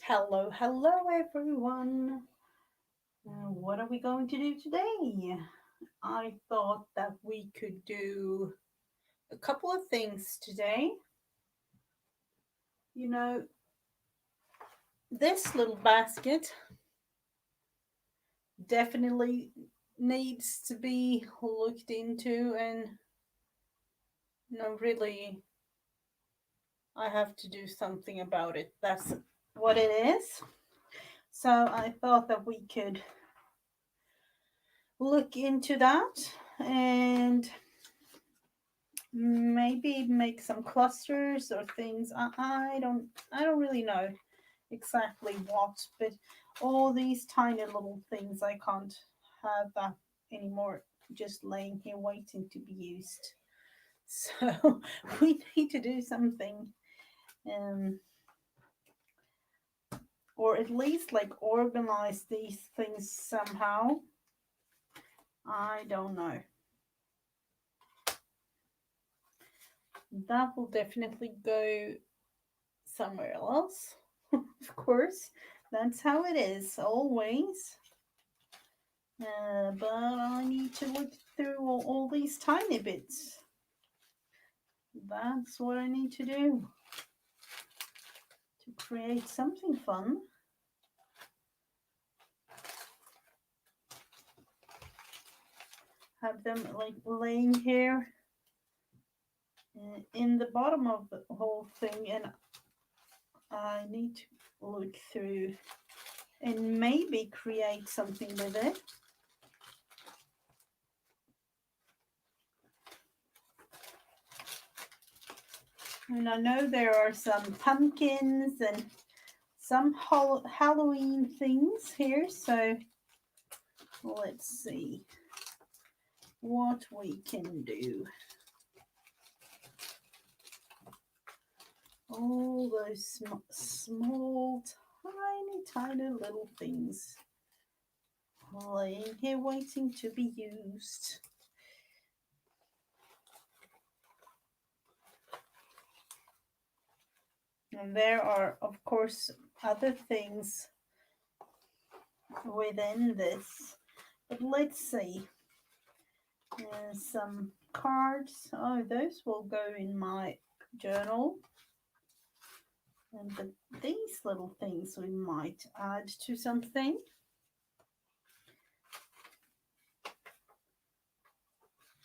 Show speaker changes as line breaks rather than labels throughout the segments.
Hello, hello everyone. What are we going to do today? I thought that we could do a couple of things today. You know, this little basket definitely needs to be looked into, and really, I have to do something about it. That's what it is. So I thought that we could look into that and maybe make some clusters or things. I don't really know exactly what, but all these tiny little things I can't have that anymore, just laying here waiting to be used. So we need to do something, um or at least like organize these things somehow. I don't know. That will definitely go somewhere else. Of course, that's how it is always. But I need to look through all these tiny bits. That's what I need to do to create something fun. Have them like laying here in the bottom of the whole thing, and I need to look through and maybe create something with it. And I know there are some pumpkins and some Halloween things here, so let's see what we can do. All those small, tiny little things laying here waiting to be used. And there are, of course, other things within this. But let's see. Some cards. Oh, those will go in my journal. And these little things we might add to something.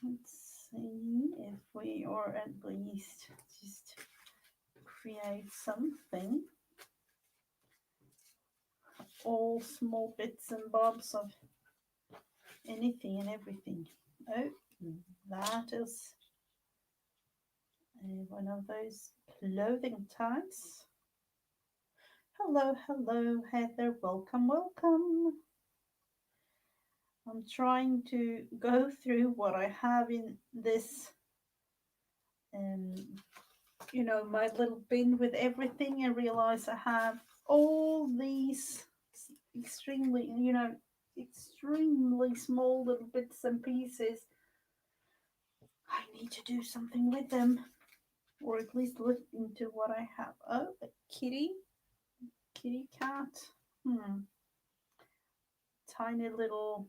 Let's see if we, or at least just create something. All small bits and bobs of anything and everything. Oh, that is one of those clothing tags. Hello, hello, Heather. Welcome, welcome. I'm trying to go through what I have in this, um, my little bin with everything, and realize I have all these extremely, extremely small little bits and pieces. I need to do something with them, or at least look into what I have. Oh, a kitty cat. Tiny little,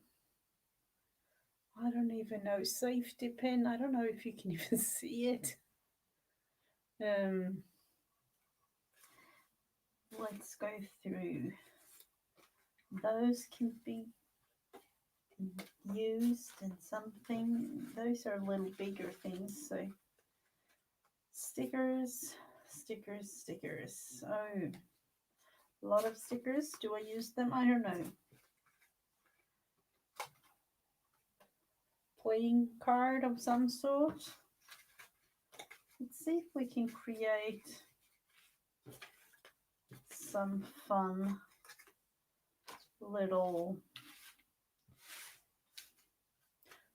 I don't even know, safety pin. I don't know if you can even see it. Um, let's go through. Those can be used in something. Those are little bigger things. So stickers, stickers, stickers. Oh, a lot of stickers. Do I use them? I don't know. Playing card of some sort. Let's see if we can create some fun little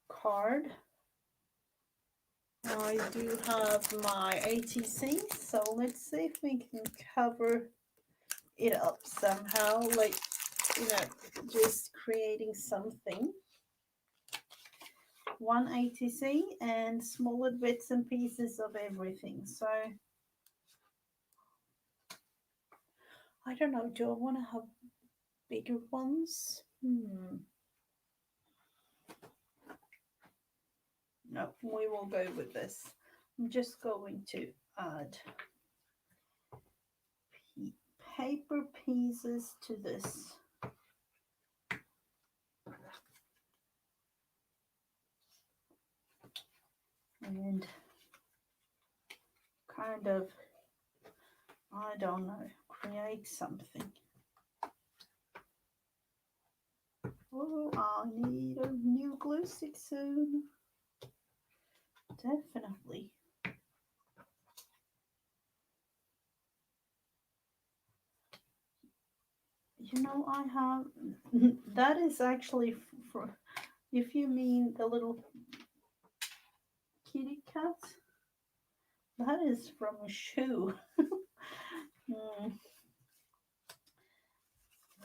card. I do have my ATC, so let's see if we can cover it up somehow, like, just creating something. One ATC and smaller bits and pieces of everything. So I don't know. Do I want to have bigger ones? No, we will go with this. I'm just going to add paper pieces to this. And kind of, I don't know, create something. Oh, I need a new glue stick soon. Definitely. You know, I have, that is actually for, if you mean the little kitty cat, that is from a shoe. Hmm.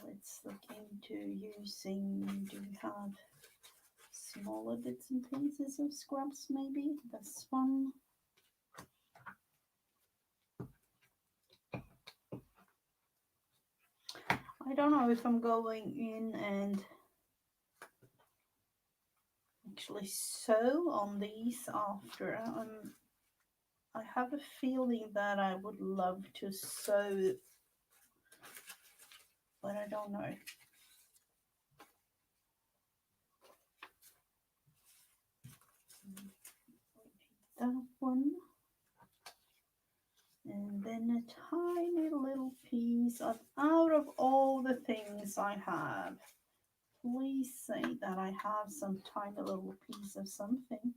Let's look into using, do we have smaller bits and pieces of scraps maybe? This one. I don't know if I'm going in and actually sew on these after. I have a feeling that I would love to sew, but I don't know. That one. And then a tiny little piece of, out of all the things I have, please say that I have some tiny little piece of something.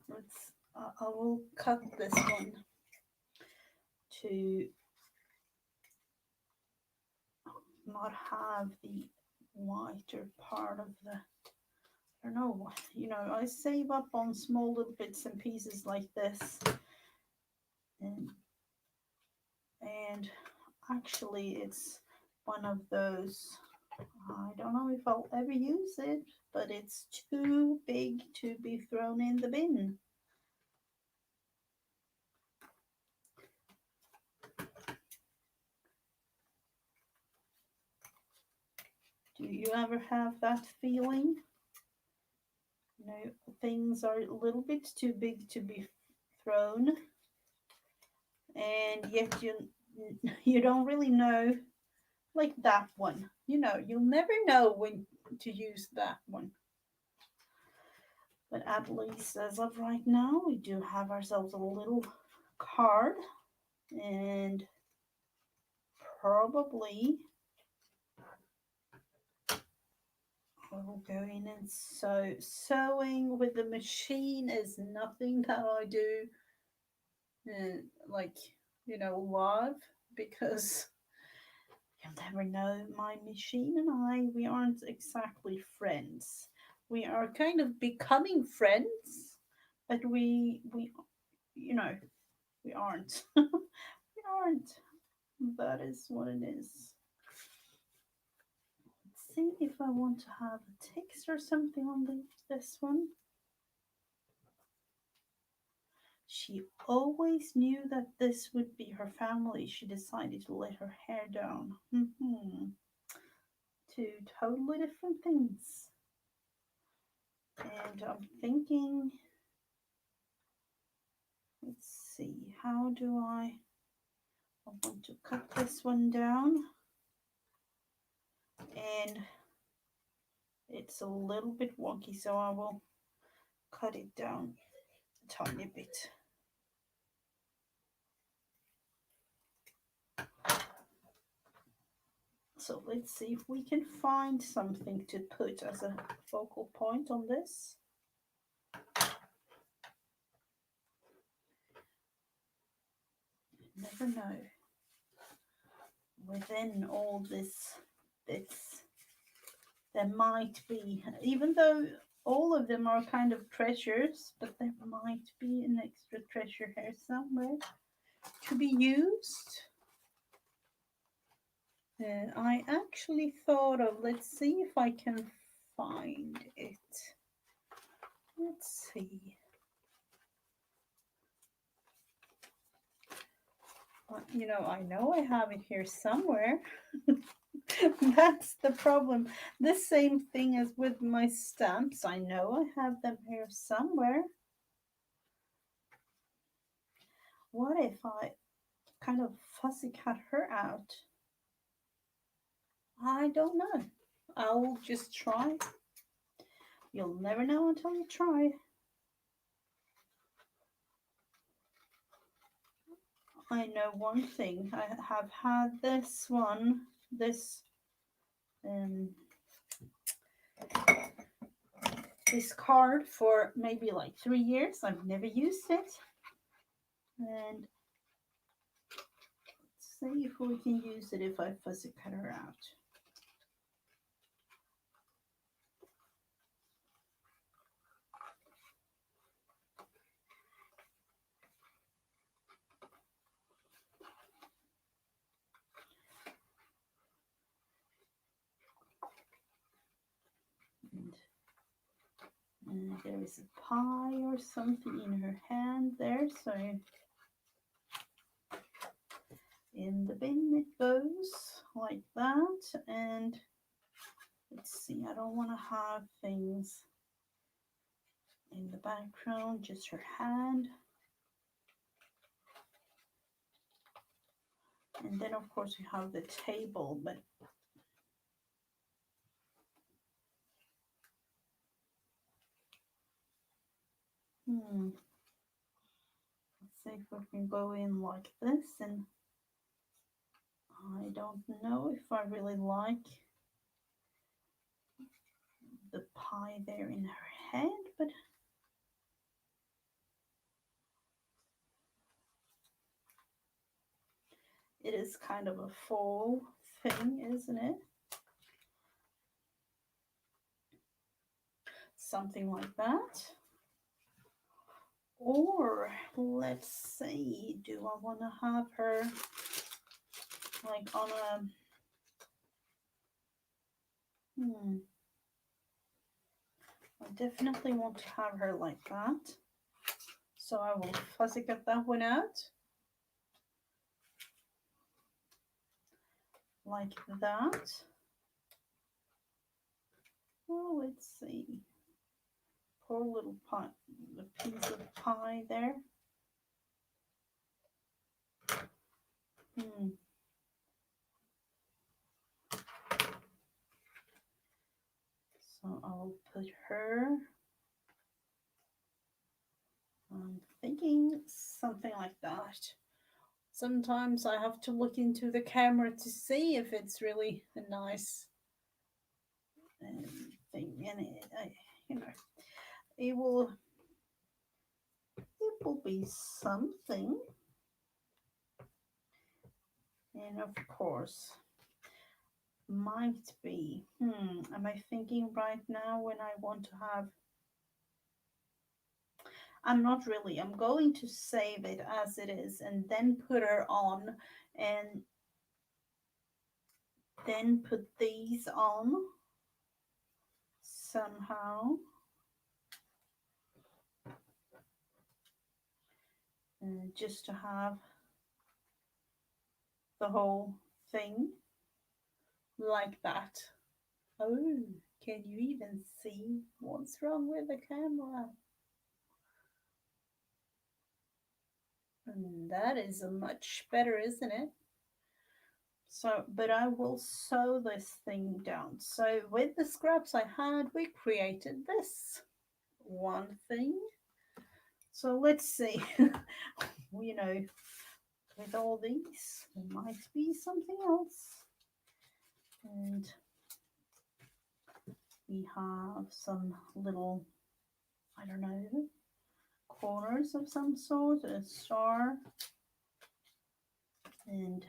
Let's, I will cut this one to not have the whiter part of the, I don't know, you know, I save up on small little bits and pieces like this. And actually it's one of those, I don't know if I'll ever use it, but it's too big to be thrown in the bin. Do you ever have that feeling? You know, things are a little bit too big to be thrown, and yet you don't really know, like that one. You know, you'll never know when to use that one. But at least as of right now, we do have ourselves a little card, and probably we'll go in and sew. Sewing with the machine is nothing that I do, like, you know, love, because you'll never know. My machine and I, we aren't exactly friends. We are kind of becoming friends, but we you know, we aren't. We aren't. That is what it is. Let's see if I want to have a text or something on this one. She always knew that this would be her family. She decided to let her hair down. Two totally different things. And I'm thinking, let's see, how do I want to cut this one down. And it's a little bit wonky, so I will cut it down a tiny bit. So let's see if we can find something to put as a focal point on this. Never know. Within all this bits, there might be, even though all of them are kind of treasures, but there might be an extra treasure here somewhere to be used. I actually thought of, let's see if I can find it. Let's see. I know I have it here somewhere. That's the problem. The same thing as with my stamps. I know I have them here somewhere. What if I kind of fussy cut her out? I don't know. I'll just try. You'll never know until you try. I know one thing. I have had um, this card for maybe like 3 years. I've never used it. And let's see if we can use it if I fussy cut her out. And there is a pie or something in her hand there, so in the bin it goes like that. And let's see, I don't want to have things in the background, just her hand. And then of course we have the table, but let's see if we can go in like this. And I don't know if I really like the pie there in her head, but it is kind of a fall thing, isn't it? Something like that. Or let's see, do I want to have her like on a I definitely want to have her like that. So I will fussy cut that one out. Like that. Oh, let's see. Poor little pie, the piece of pie there. So I'll put her. I'm thinking something like that. Sometimes I have to look into the camera to see if it's really a nice thing, and it will be something. And of course, might be. Am I thinking right now when I want to have? I'm not really. I'm going to save it as it is and then put her on and then put these on somehow. Just to have the whole thing like that. Oh, can you even see what's wrong with the camera? And that is much better, isn't it? So, but I will sew this thing down. So with the scraps I had, we created this one thing. So let's see, with all these, there might be something else. And we have some little, I don't know, corners of some sort, a star. And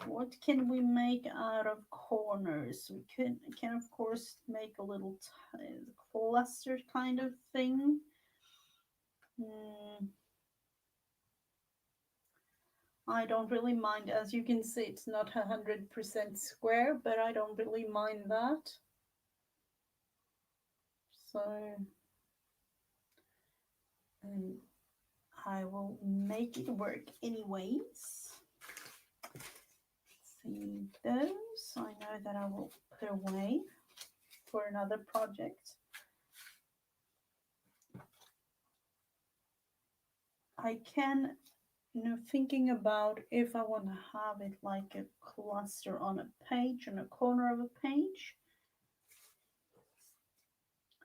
what can we make out of corners? We can of course make a little cluster kind of thing. I don't really mind. As you can see, it's not 100% square, but I don't really mind that. So I will make it work anyways. See those. I know that I will put away for another project. I can, thinking about if I want to have it like a cluster on a page, on a corner of a page.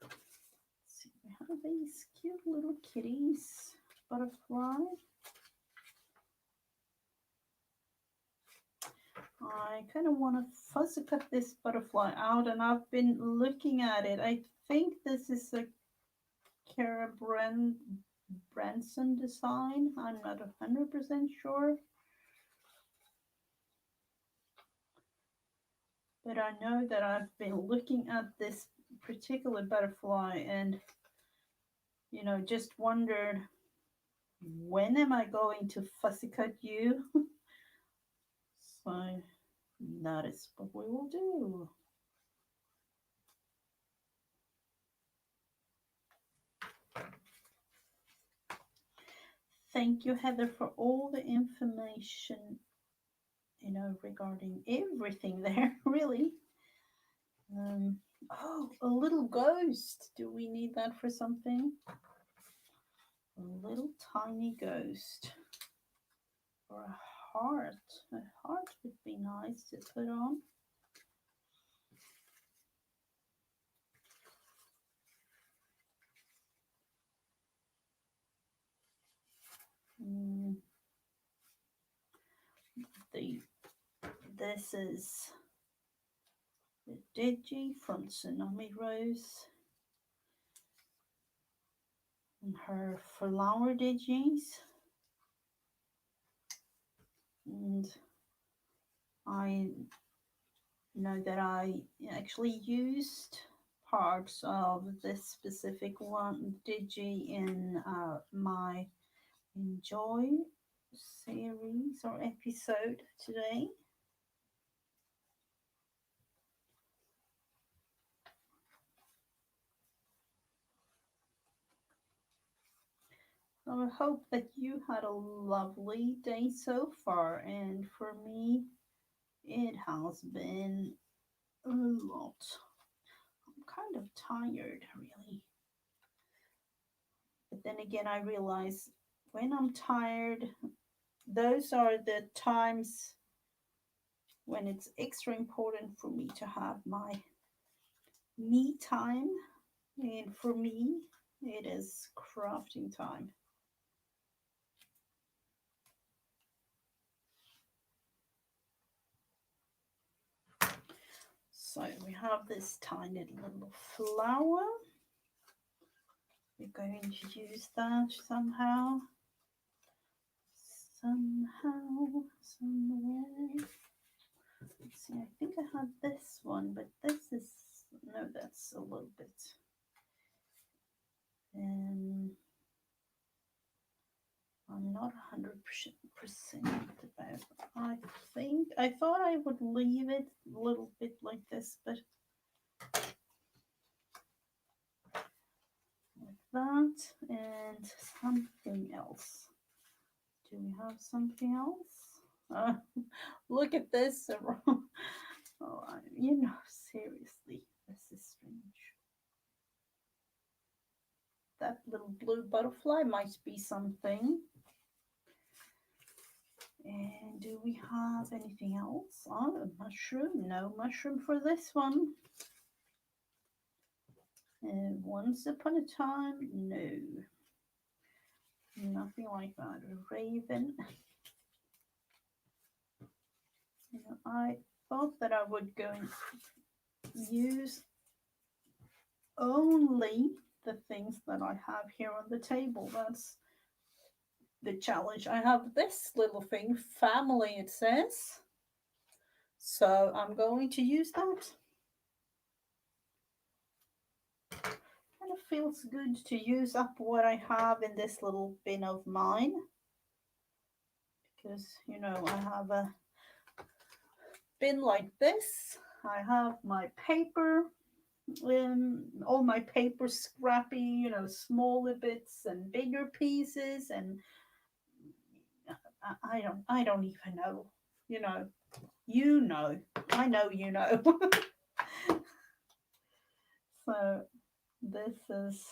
Let's see, we have these cute little kitties, butterfly. I kind of want to fuzzy cut this butterfly out, and I've been looking at it. I think this is a Cara Branson design. I'm not 100% sure. But I know that I've been looking at this particular butterfly and, just wondered, when am I going to fussy cut you? So that is what we will do. Thank you, Heather, for all the information, regarding everything there, really. Oh, a little ghost. Do we need that for something? A little tiny ghost. Or a heart. A heart would be nice to put on. This is the Digi from Tsunami Rose and her flower digis. And I know that I actually used parts of this specific one digi in my Enjoy series or episode today. So I hope that you had a lovely day so far, and for me, it has been a lot. I'm kind of tired, really. But then again, I realize when I'm tired, those are the times when it's extra important for me to have my me time. And for me, it is crafting time. So we have this tiny little flower. We're going to use that somehow. Somewhere. Let's see, I think I had this one, but this is, no, that's a little bit. I'm not 100% about. I thought I would leave it a little bit like this, but like that, and something else. Do we have something else? Look at this. Oh, seriously, this is strange. That little blue butterfly might be something. And do we have anything else? Oh, a mushroom. No mushroom for this one. And once upon a time, no. Nothing like that. A raven. I thought that I would go and use only the things that I have here on the table. That's the challenge. I have this little thing, family, it says. So I'm going to use that. Kind of feels good to use up what I have in this little bin of mine. Because, I have a bin like this. I have my paper. all my paper scrappy, you know, smaller bits and bigger pieces, and I don't even know, you know, you know, I know you know. So this is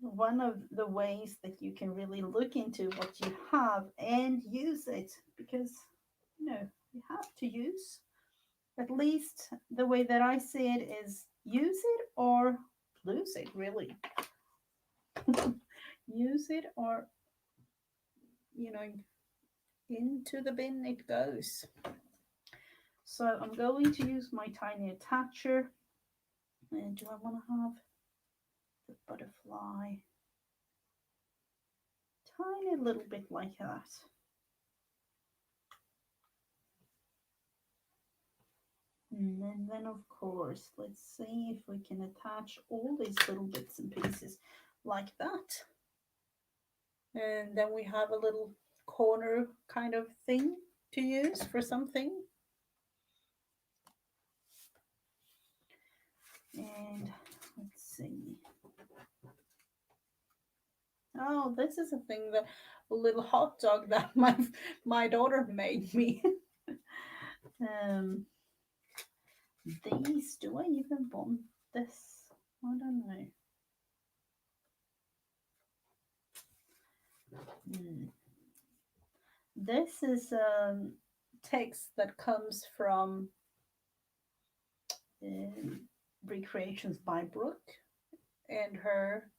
one of the ways that you can really look into what you have and use it, because you know you have to use, at least the way that I see it is, use it or lose it, really. Use it or, you know, into the bin it goes. So I'm going to use my tiny attacher. And do I want to have the butterfly tiny little bit like that? And then of course, let's see if we can attach all these little bits and pieces like that. And then we have a little corner kind of thing to use for something. And let's see. Oh, this is a thing, that a little hot dog that my daughter made me. um, these, do I even want this? I don't know. This is text that comes from Recreations by Brooke and her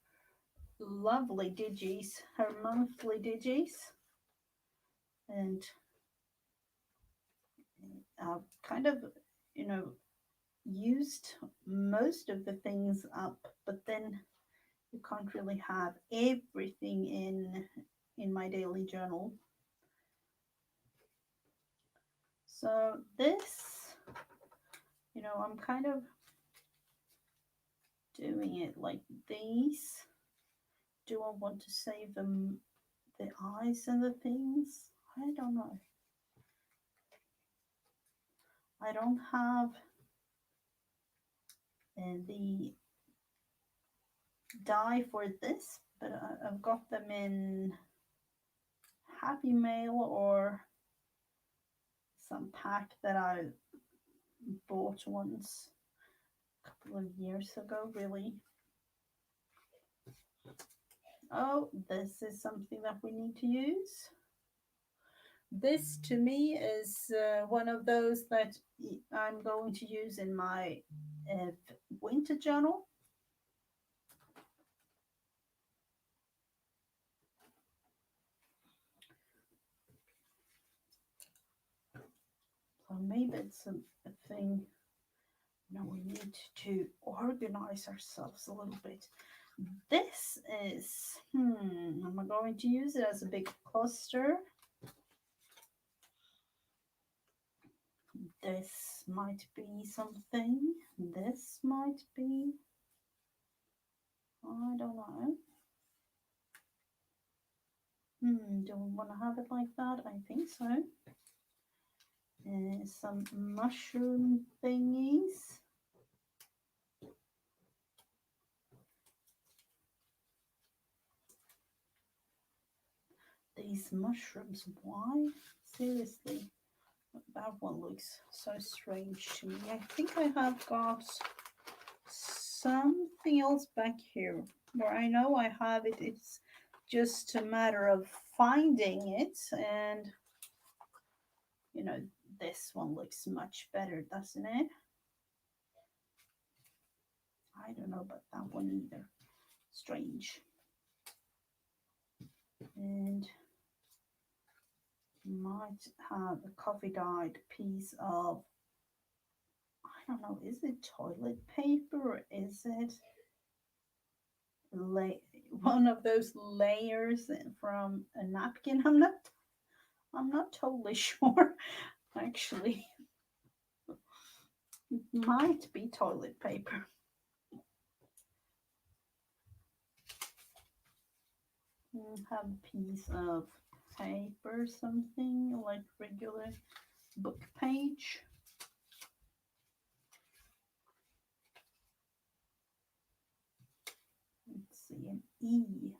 lovely digis, her monthly digis. And I've kind of, you know, used most of the things up, but then you can't really have everything in my daily journal. So this, you know, I'm kind of doing it like these. Do I want to save them, the eyes and the things? I don't know. I don't have the die for this, but I've got them in Happy Mail or some pack that I bought once a couple of years ago, really. Oh, this is something that we need to use. This to me is one of those that I'm going to use in my winter journal. So maybe it's a thing. Now we need to organize ourselves a little bit. This is, am I going to use it as a big cluster? This might be something. This might be, I don't know. Do we want to have it like that? I think so. Some mushroom thingies. These mushrooms, why? Seriously, that one looks so strange to me. I think I have got something else back here where I know I have it. It's just a matter of finding it. And you know, this one looks much better, doesn't it? I don't know about that one either. Strange. And might have a coffee dyed piece of, I don't know, is it toilet paper or is it one of those layers from a napkin? I'm not totally sure actually. It might be toilet paper. Have a piece of paper, something like regular book page. see an E.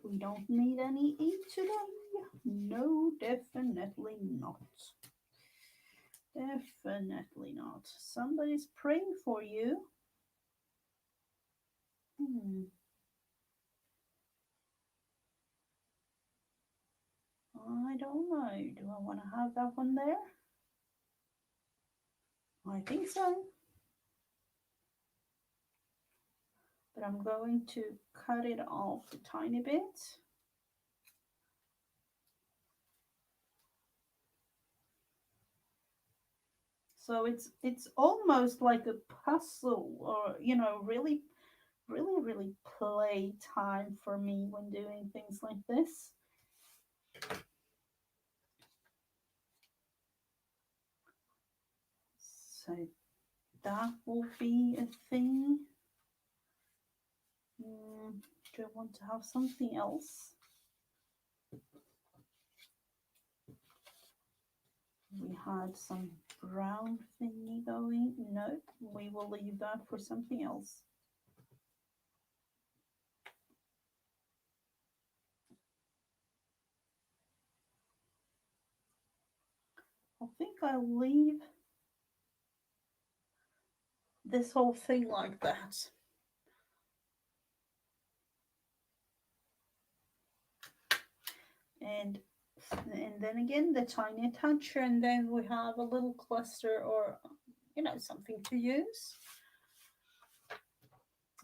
We don't need any E today. No, definitely not. Definitely not. Somebody's praying for you. Hmm. I don't know. Do I want to have that one there? I think so. But I'm going to cut it off a tiny bit. So it's almost like a puzzle, or really really play time for me when doing things like this. So that will be a thing. Do I want to have something else? We had some brown thingy going. No, we will leave that for something else. I think I'll leave this whole thing like that. And then again the tiny toucher, and then we have a little cluster, or something to use.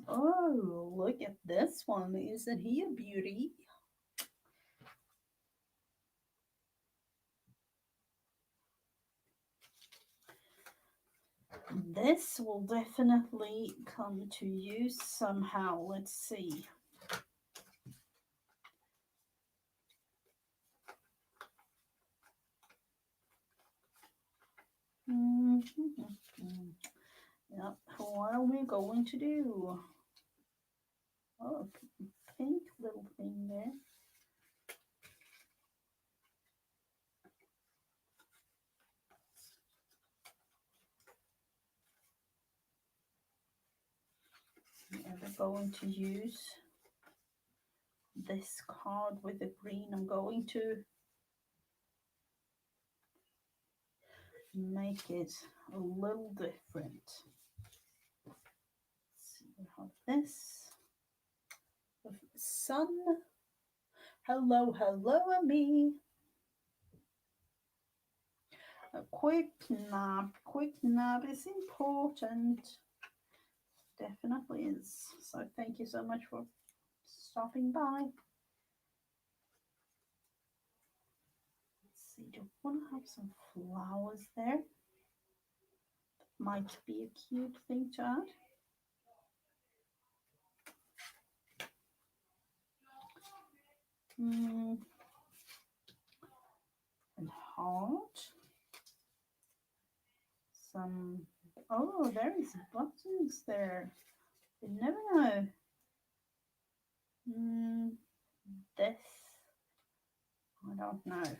Oh, look at this one. Isn't he a beauty? This will definitely come to use somehow. Let's see. Yep. What are we going to do? Oh, pink little thing there. Yeah, we're going to use this card with the green. I'm going to make it a little different. Let's see, we have this. Sun. Hello, hello, me. A quick nap is important. Definitely is. So thank you so much for stopping by. Let's see, do you want to have some flowers there? Might be a cute thing to add. And heart. Some, oh, there is buttons there. You never know. This, I don't know.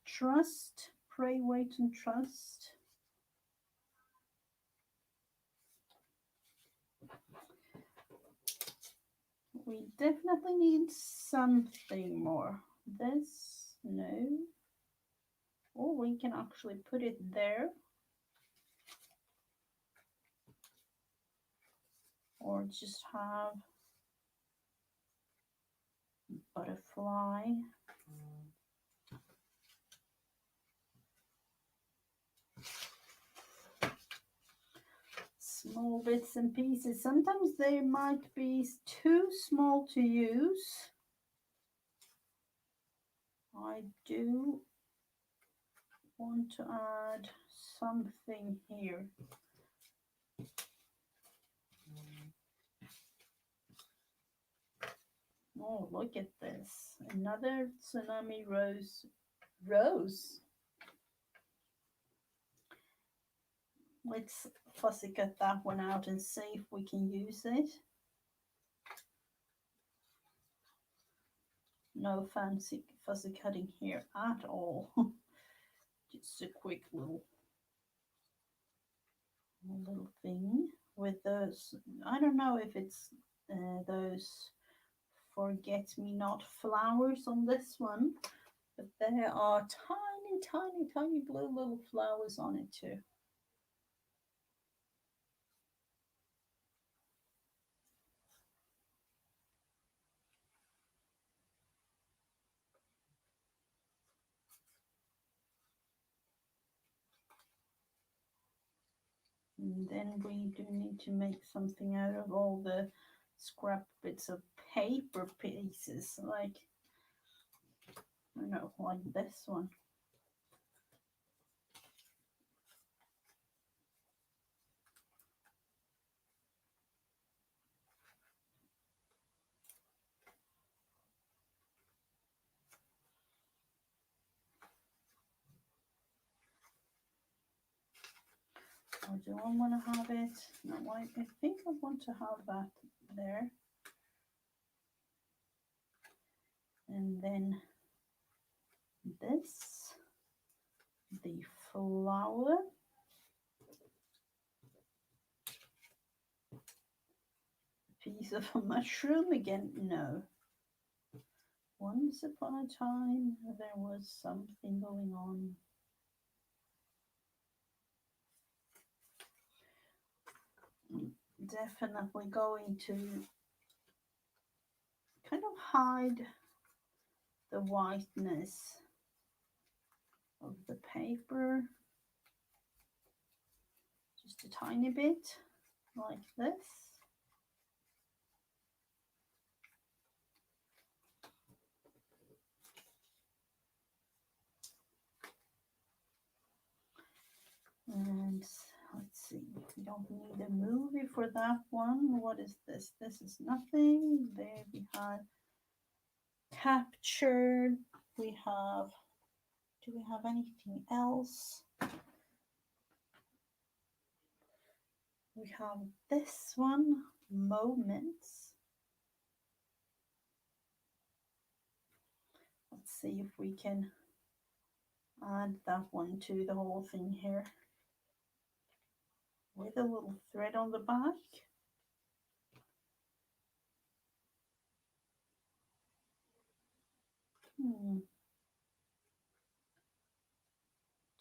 Trust, pray, wait, and trust. We definitely need something more. This, no. Or we can actually put it there. Or just have butterfly. Small bits and pieces. Sometimes they might be too small to use. I do want to add something here. Oh, look at this. Another tsunami rose. Let's fussy cut that one out and see if we can use it. No fancy fussy cutting here at all. Just a quick little thing with those. I don't know if it's those forget-me-not flowers on this one, but there are tiny, tiny, tiny blue little flowers on it too. And then we do need to make something out of all the scrap bits of paper pieces, like, I don't know, like this one. Or do I want to have it? No, I think I want to have that there. And then this, the flower. Piece of a mushroom again? No. Once upon a time, there was something going on. I'm definitely going to kind of hide the whiteness of the paper just a tiny bit, like this. And let's see, we don't need a movie for that one. What is this? This is nothing. There we have captured. We have, do we have anything else? We have this one, moments. Let's see if we can add that one to the whole thing here with a little thread on the back.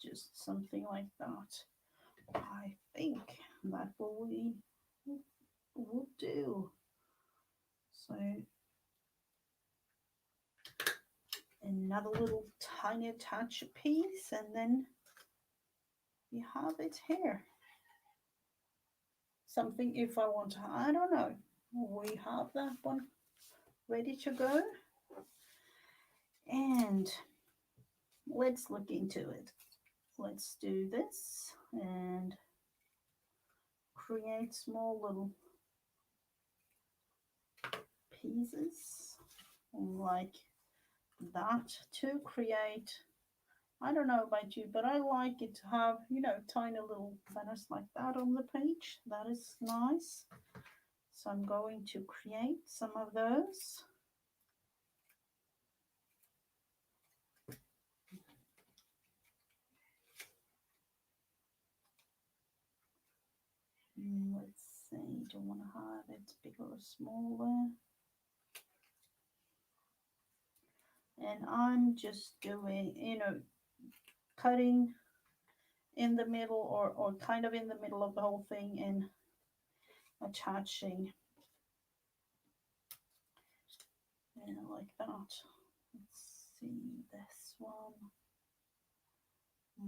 Just something like that. I think that will do. So another little tiny touch piece, and then we have it here. Something, if I want to, I don't know. We have that one ready to go. And let's look into it. Let's do this and create small little pieces like that to create, I don't know about you, but I like it to have, you know, tiny little banners like that on the page. That is nice. So I'm going to create some of those. Let's see, do I want to have it bigger or smaller? And I'm just doing, you know, cutting in the middle or kind of in the middle of the whole thing and attaching like that. Let's see, this one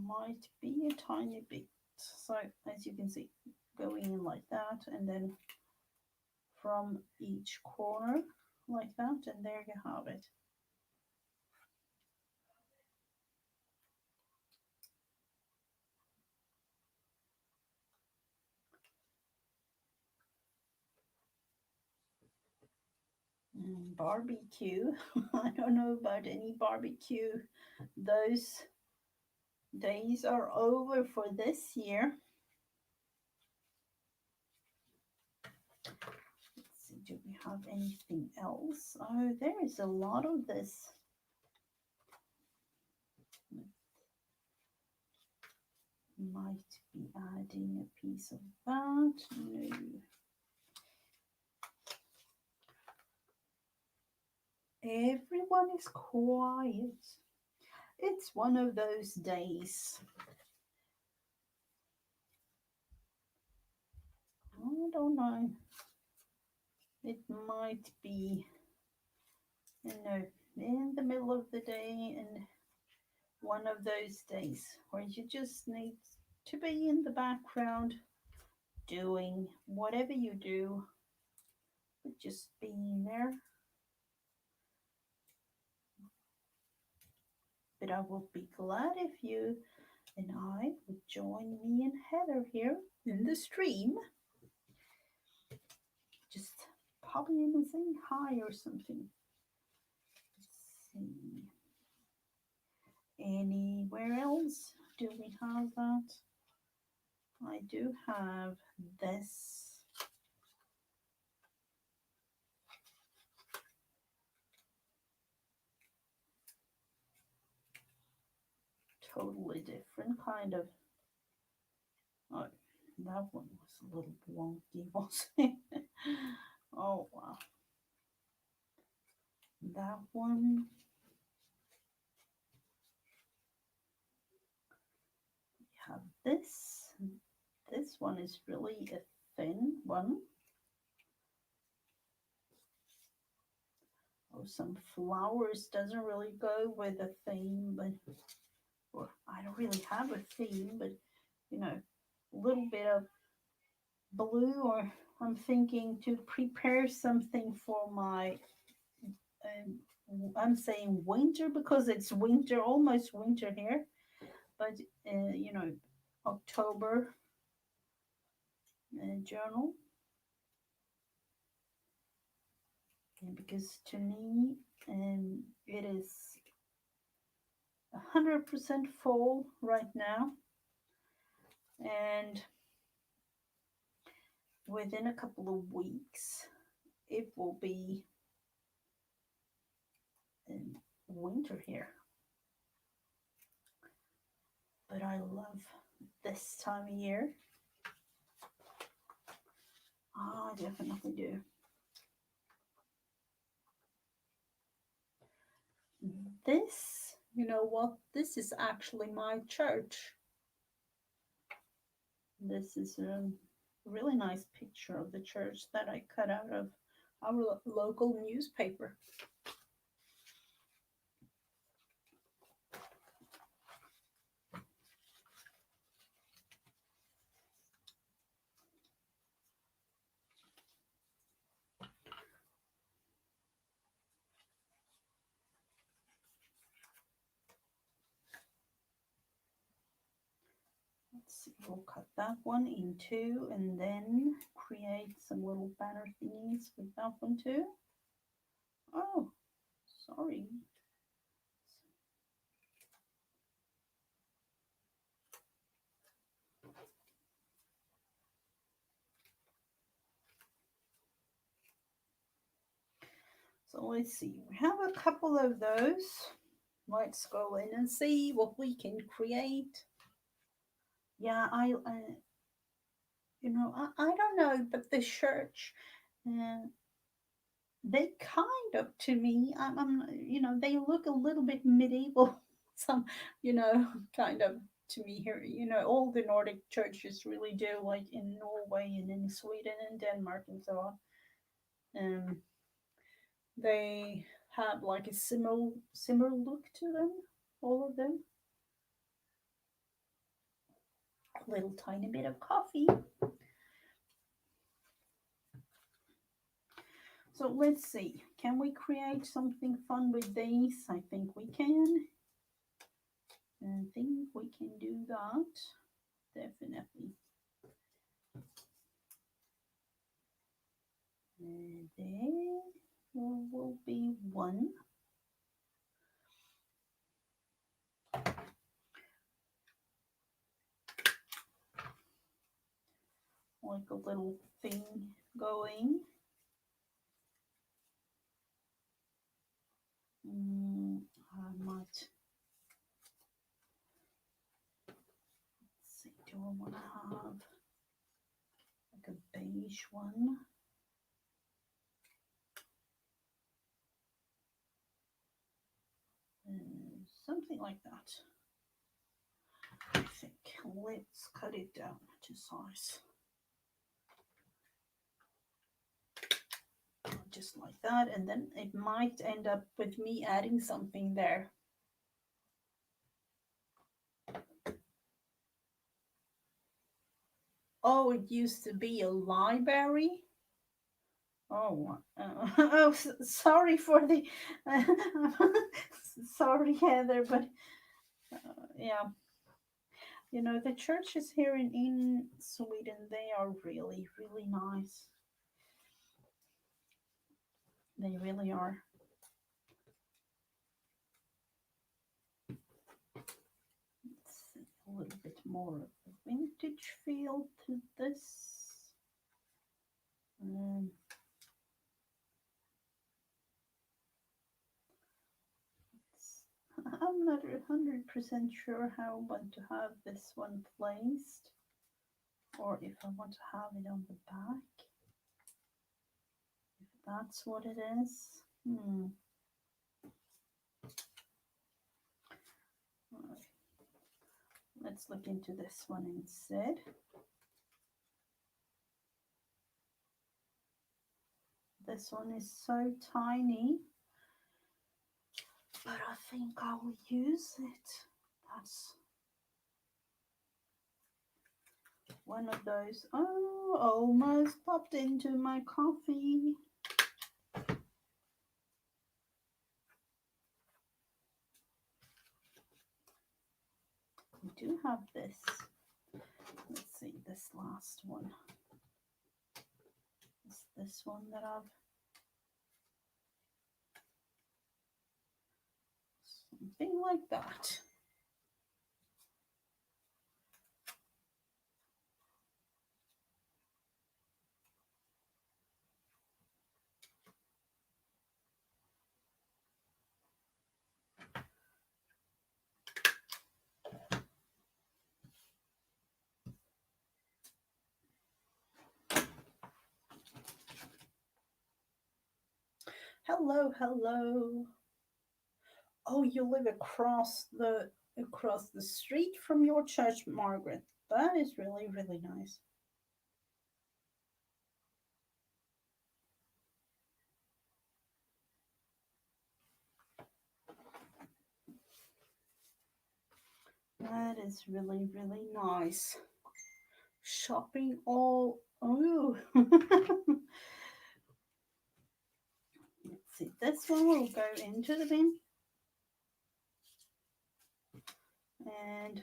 might be a tiny bit. So as you can see, going in like that, and then from each corner like that, and there you have it. Barbecue. I don't know about any barbecue. Those days are over for this year. Let's see, do we have anything else? Oh, there is a lot of this. Might be adding a piece of that. No. Everyone is quiet. It's one of those days. I don't know. It might be, in the middle of the day and one of those days where you just need to be in the background doing whatever you do, but just being there. But I would be glad if you and I would join me and Heather here in the stream. Just pop in and saying hi or something. Let's see. Anywhere else? Do we have that? I do have this. Totally different kind of. Oh, that one was a little wonky, wasn't it? Oh wow. That one. We have this. This one is really a thin one. Oh, some flowers doesn't really go with a theme, but or I don't really have a theme, but a little bit of blue, or I'm thinking to prepare something for my I'm saying winter because it's winter, almost winter here, but October journal. And because to me, it is 100% fall right now, and within a couple of weeks, it will be winter here. But I love this time of year. Oh, I definitely do. This, you know what? This is actually my church. This is a really nice picture of the church that I cut out of our local newspaper. Let's see, we'll cut that one in two and then create some little banner thingies with that one too. Oh, sorry. So let's see, we have a couple of those. Let's go in and see what we can create. Yeah, I don't know, but the church, uh, they kind of, to me, they look a little bit medieval. Some, kind of to me here. All the Nordic churches really do, like in Norway and in Sweden and Denmark and so on. They have like a similar look to them, all of them. A little tiny bit of coffee. So let's see, can we create something fun with these? I think we can. I think we can do that, definitely. And there will be one. Like a little thing going. I might, let's see, do I want to have like a beige one? something like that. I think. Let's cut it down to size. Just like that, and then it might end up with me adding something there. Oh, it used to be a library. Oh, oh, sorry for the, sorry, Heather, but yeah, you know the churches here in Sweden, they are really really nice. They really are. Let's see a little bit more of the vintage feel to this. Um, I'm not 100% sure how I want to have this one placed, or if I want to have it on the back. If that's what it is. Right. Let's look into this one instead. This one is so tiny, but I think I will use it. That's one of those. Oh, almost popped into my coffee. We do have this. Let's see, this last one. Is this one that I've... Something like that. Hello, hello. Oh, you live across the street from your church, Margaret. That is really, really nice. That is really, really nice. Shopping all... Oh. Let's see. This one will go into the bin. And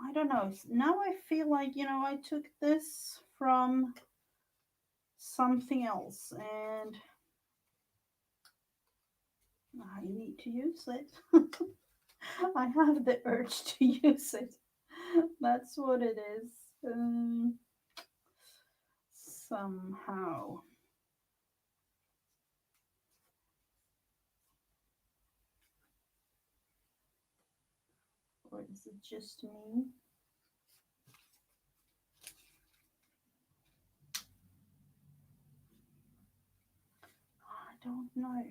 I don't know. Now I feel like, you know, I took this from something else and I need to use it. I have the urge to use it. That's what it is. Somehow. Or is it just me? I don't know.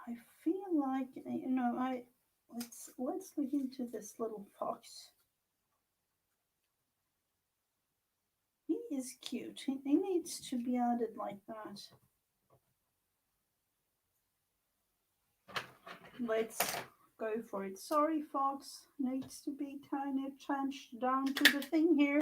I feel like, you know, let's look into this little fox. He is cute. He needs to be added like that. Let's go for it. Sorry, fox. Needs to be kind of changed down to the thing here.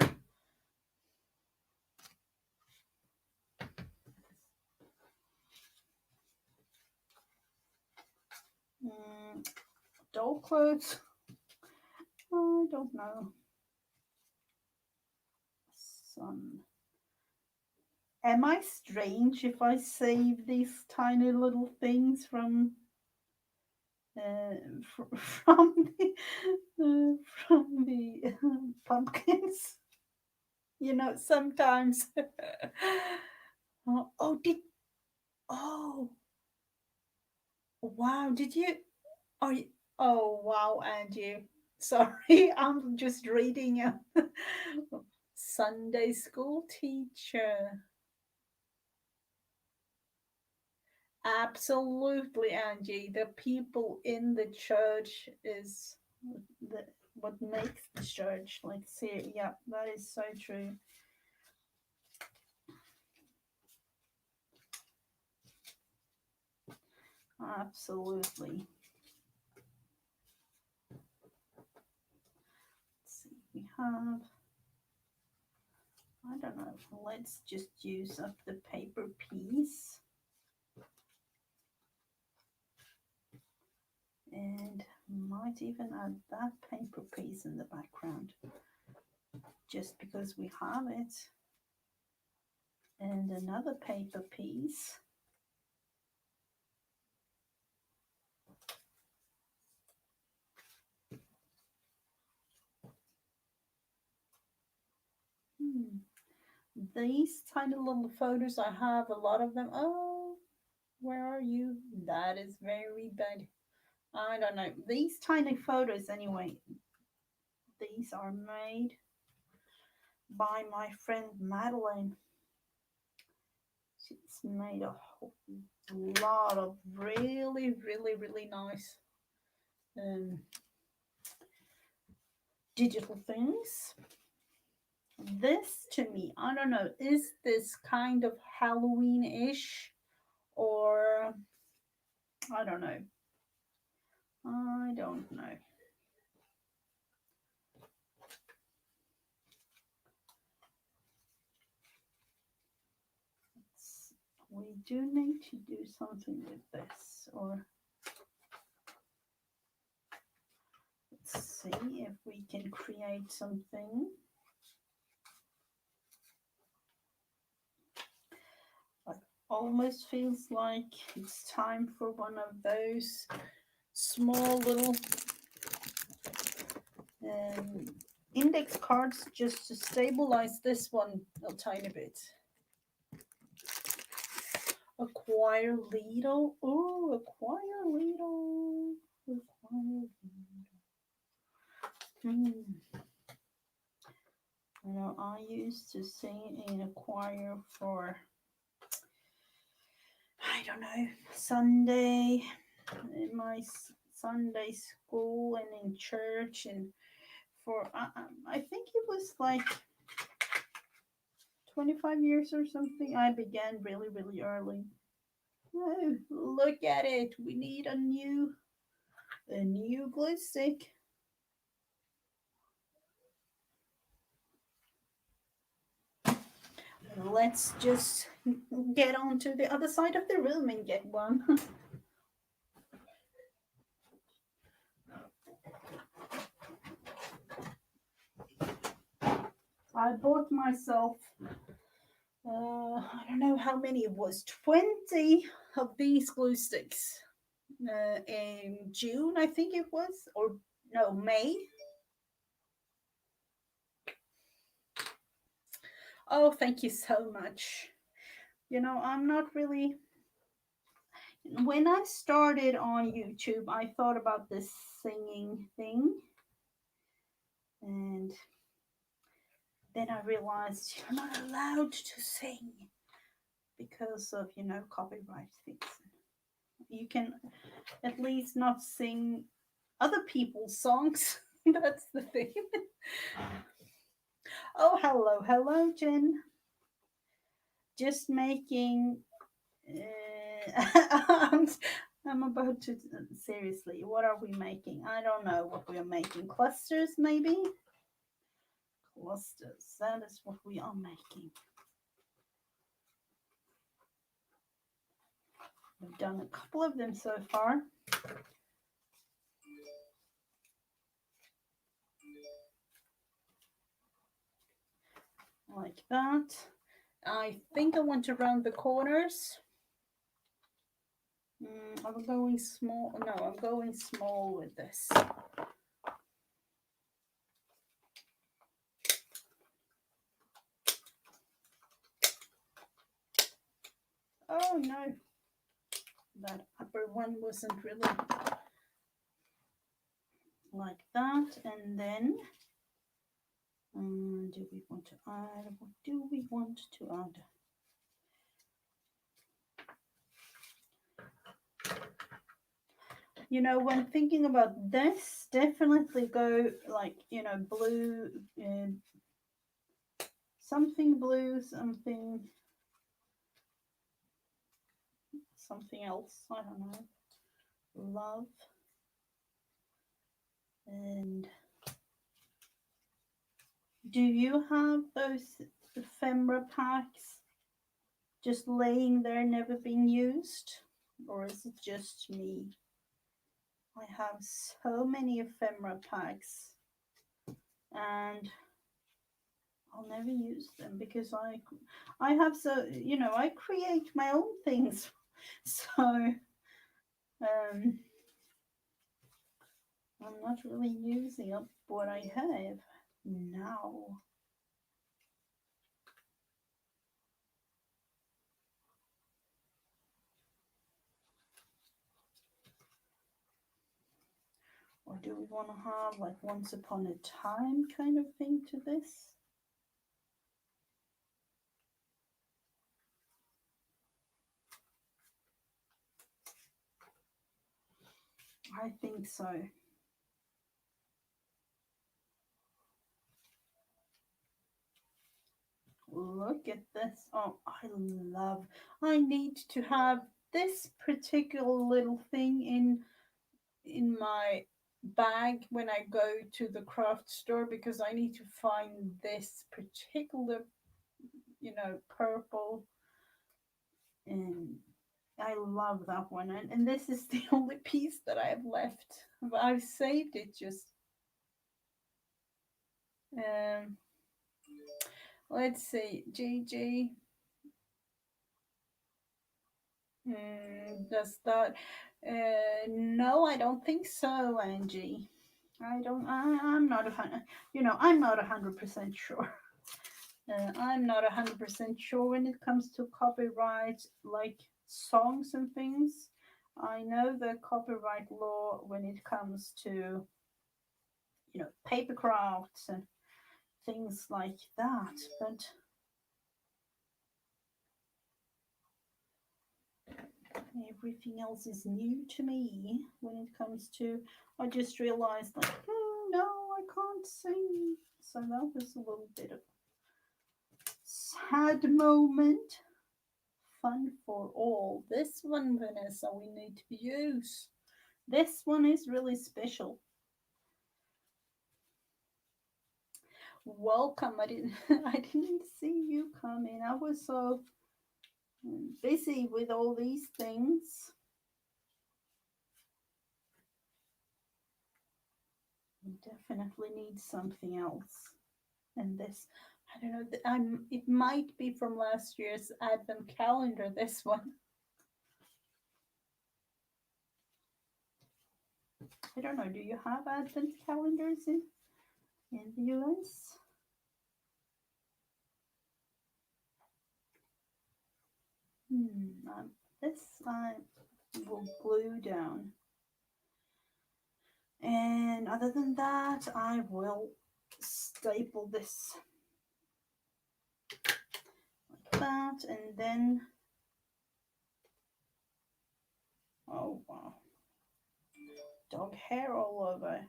Doll clothes. I don't know. Sun. Am I strange if I save these tiny little things from from the pumpkins? You know, sometimes. Oh, did oh wow? Did you? Oh, oh wow, Angie. Sorry, I'm just reading a Sunday school teacher. Absolutely, Angie. The people in the church is the what makes the church. Like, see, yeah, that is so true. Absolutely. Let's see, we have. I don't know. Let's just use up the paper piece. And might even add that paper piece in the background just because we have it. And another paper piece. These tiny little photos, I have a lot of them. Oh, where are you? That is very bad. I don't know. These tiny photos, anyway, these are made by my friend Madeline. She's made a whole lot of really nice um, digital things. This to me, I don't know, is this kind of Halloween-ish or I don't know. I don't know. We do need to do something with this, or let's see if we can create something. It almost feels like it's time for one of those small little um, index cards just to stabilize this one a tiny bit. Acquire Lido. Oh, acquire Lido. Acquire Lido. You know, I used to sing in a choir for, I don't know, Sunday, in my Sunday school and in church, and for, I think it was like 25 years or something. I began really early. Oh, look at it. We need a new glue stick. Let's just get on to the other side of the room and get one. I bought myself, I don't know how many it was, 20 of these glue sticks in June, I think it was, or no, May. Oh, thank you so much. You know, I'm not really. When I started on YouTube, I thought about this singing thing, and then I realized you're not allowed to sing because of, copyright things. You can at least not sing other people's songs. That's the thing. Oh, hello, Jen. Just making. I'm, I'm about to. Seriously, what are we making? I don't know what we are making. Clusters, maybe? Clusters. That is what we are making. We've done a couple of them so far. Like that. I think I want to round the corners. I'm going small. No, I'm going small with this. Oh no, that upper one wasn't really like that. And then do we want to add, what do we want to add? You know, when thinking about this, definitely go like, you know, blue, something blue, something else. I don't know. Love. And do you have those ephemera packs just laying there, never being used? Or is it just me? I have so many ephemera packs and I'll never use them because I have, so you know, I create my own things. So um I'm not really using up what I have now. Or do we want to have like once upon a time kind of thing to this? I think so. Look at this. Oh, I need to have this particular little thing in my bag when I go to the craft store because I need to find this particular, you know, purple, and I love that one. And this is the only piece that I have left. But I've saved it just um let's see, GG. Does that? No, I don't think so, Angie. I don't. I'm not a hundred. You know, I'm not 100% sure. I'm not 100% sure when it comes to copyright, like songs and things. I know the copyright law when it comes to, you know, paper crafts and things like that, but everything else is new to me when it comes to. I just realized, like, no, I can't sing. So that was a little bit of sad moment. Fun for all. This one, Vanessa, we need to use. This one is really special. Welcome. I didn't. I didn't see you come in. I was so busy with all these things. We definitely need something else. And this, I don't know, it might be from last year's advent calendar, this one. I don't know, do you have advent calendars in the US? This I will glue down. And other than that, I will staple this like that, and then, oh wow, dog hair all over.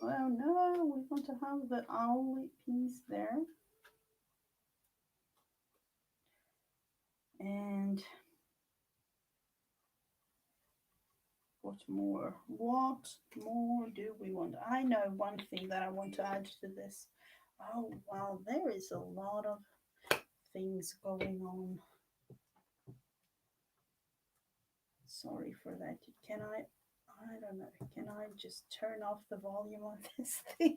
Oh no, we want to have the owly piece there. And what more? What more do we want? I know one thing that I want to add to this. Oh wow, there is a lot of things going on. Sorry for that. Can I don't know. Can I just turn off the volume on this thing?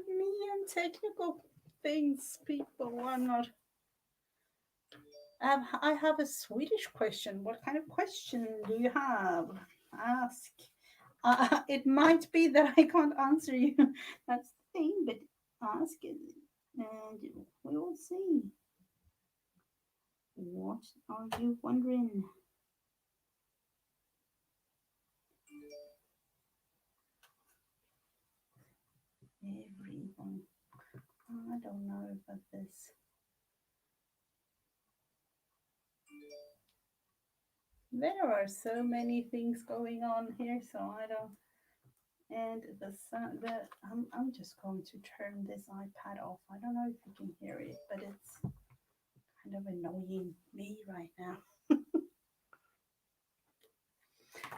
Me and technical things, people. I'm not. I have a Swedish question. What kind of question do you have? Ask. It might be that I can't answer you. That's the thing, but ask it and we will see. What are you wondering? Everyone. I don't know about this. There are so many things going on here, so I don't. And the sun, I'm just going to turn this iPad off. I don't know if you can hear it, but it's kind of annoying me right now.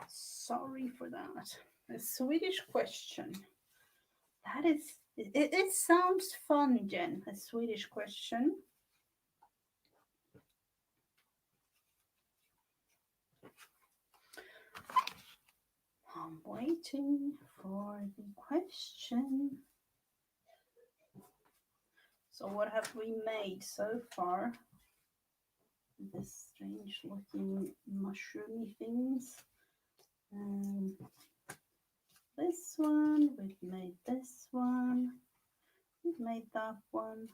Sorry for that. A Swedish question. That is, it sounds fun, Jen. A Swedish question. I'm waiting for the question. So, what have we made so far? This strange looking mushroomy things. Um, this one, we've made this one, we've made that one,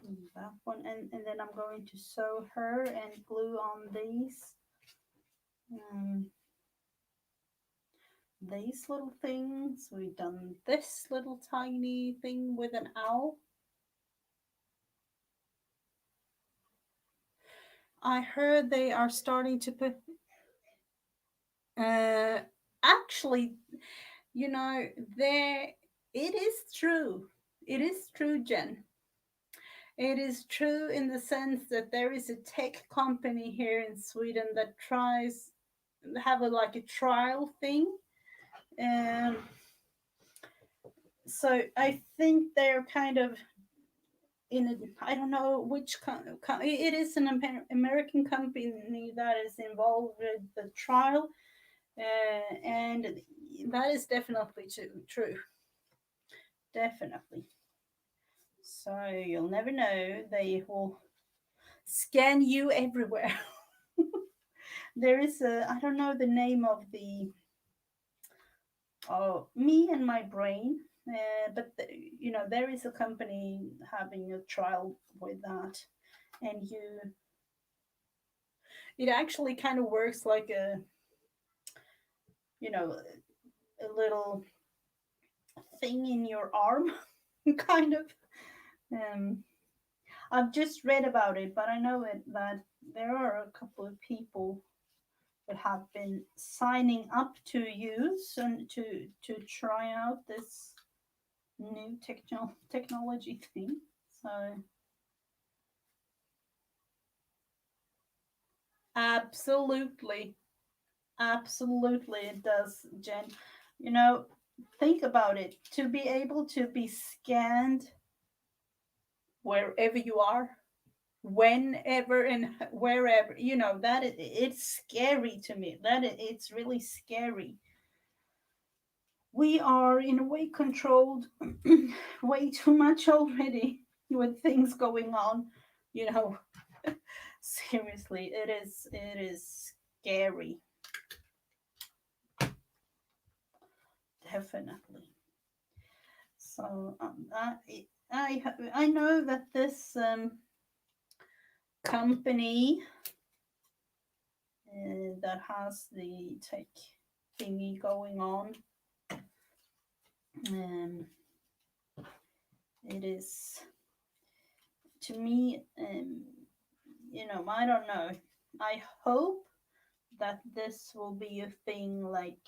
and then I'm going to sew her and glue on um, these little things. We've done this little tiny thing with an owl. I heard they are starting to put, uh, actually, you know, there, it is true. It is true, Jen. It is true in the sense that there is a tech company here in Sweden that tries have a like a trial thing. Um, so I think they're kind of in a, I don't know which it is an American company that is involved with the trial, and that is definitely true. Definitely. So you'll never know. They will scan you everywhere. There is a, I don't know the name of the, me and my brain, but you know, there is a company having a trial with that, and it actually kind of works like a, you know, a little thing in your arm, kind of. Um, I've just read about it, but I know it that there are a couple of people that have been signing up to use and to try out this new technology thing. So absolutely, absolutely, it does, Jen. You know, think about it. To be able to be scanned wherever you are, whenever and wherever, you know that it's scary to me. It's really scary. We are in a way controlled way too much already with things going on, you know. Seriously, it is scary, definitely. So I know that this company that has the tech thingy going on, um, it is, to me, you know, I don't know. I hope that this will be a thing like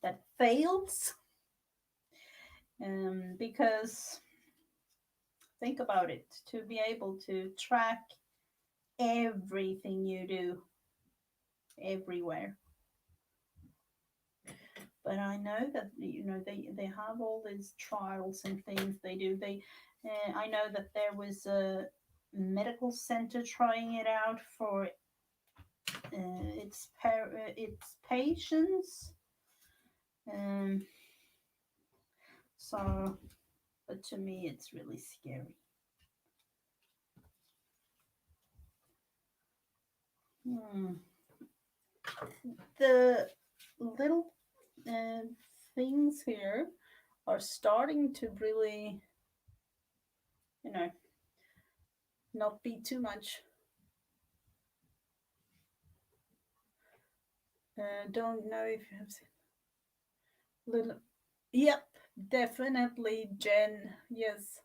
that fails, because think about it, to be able to track everything you do everywhere. But I know that, you know, they have all these trials and things they do. I know that there was a medical center trying it out for its patients. Um, so, but to me, it's really scary. Hmm. The little uh, things here are starting to really, you know, not be too much. Don't know if you have seen little. Yep, definitely Jen. Yes,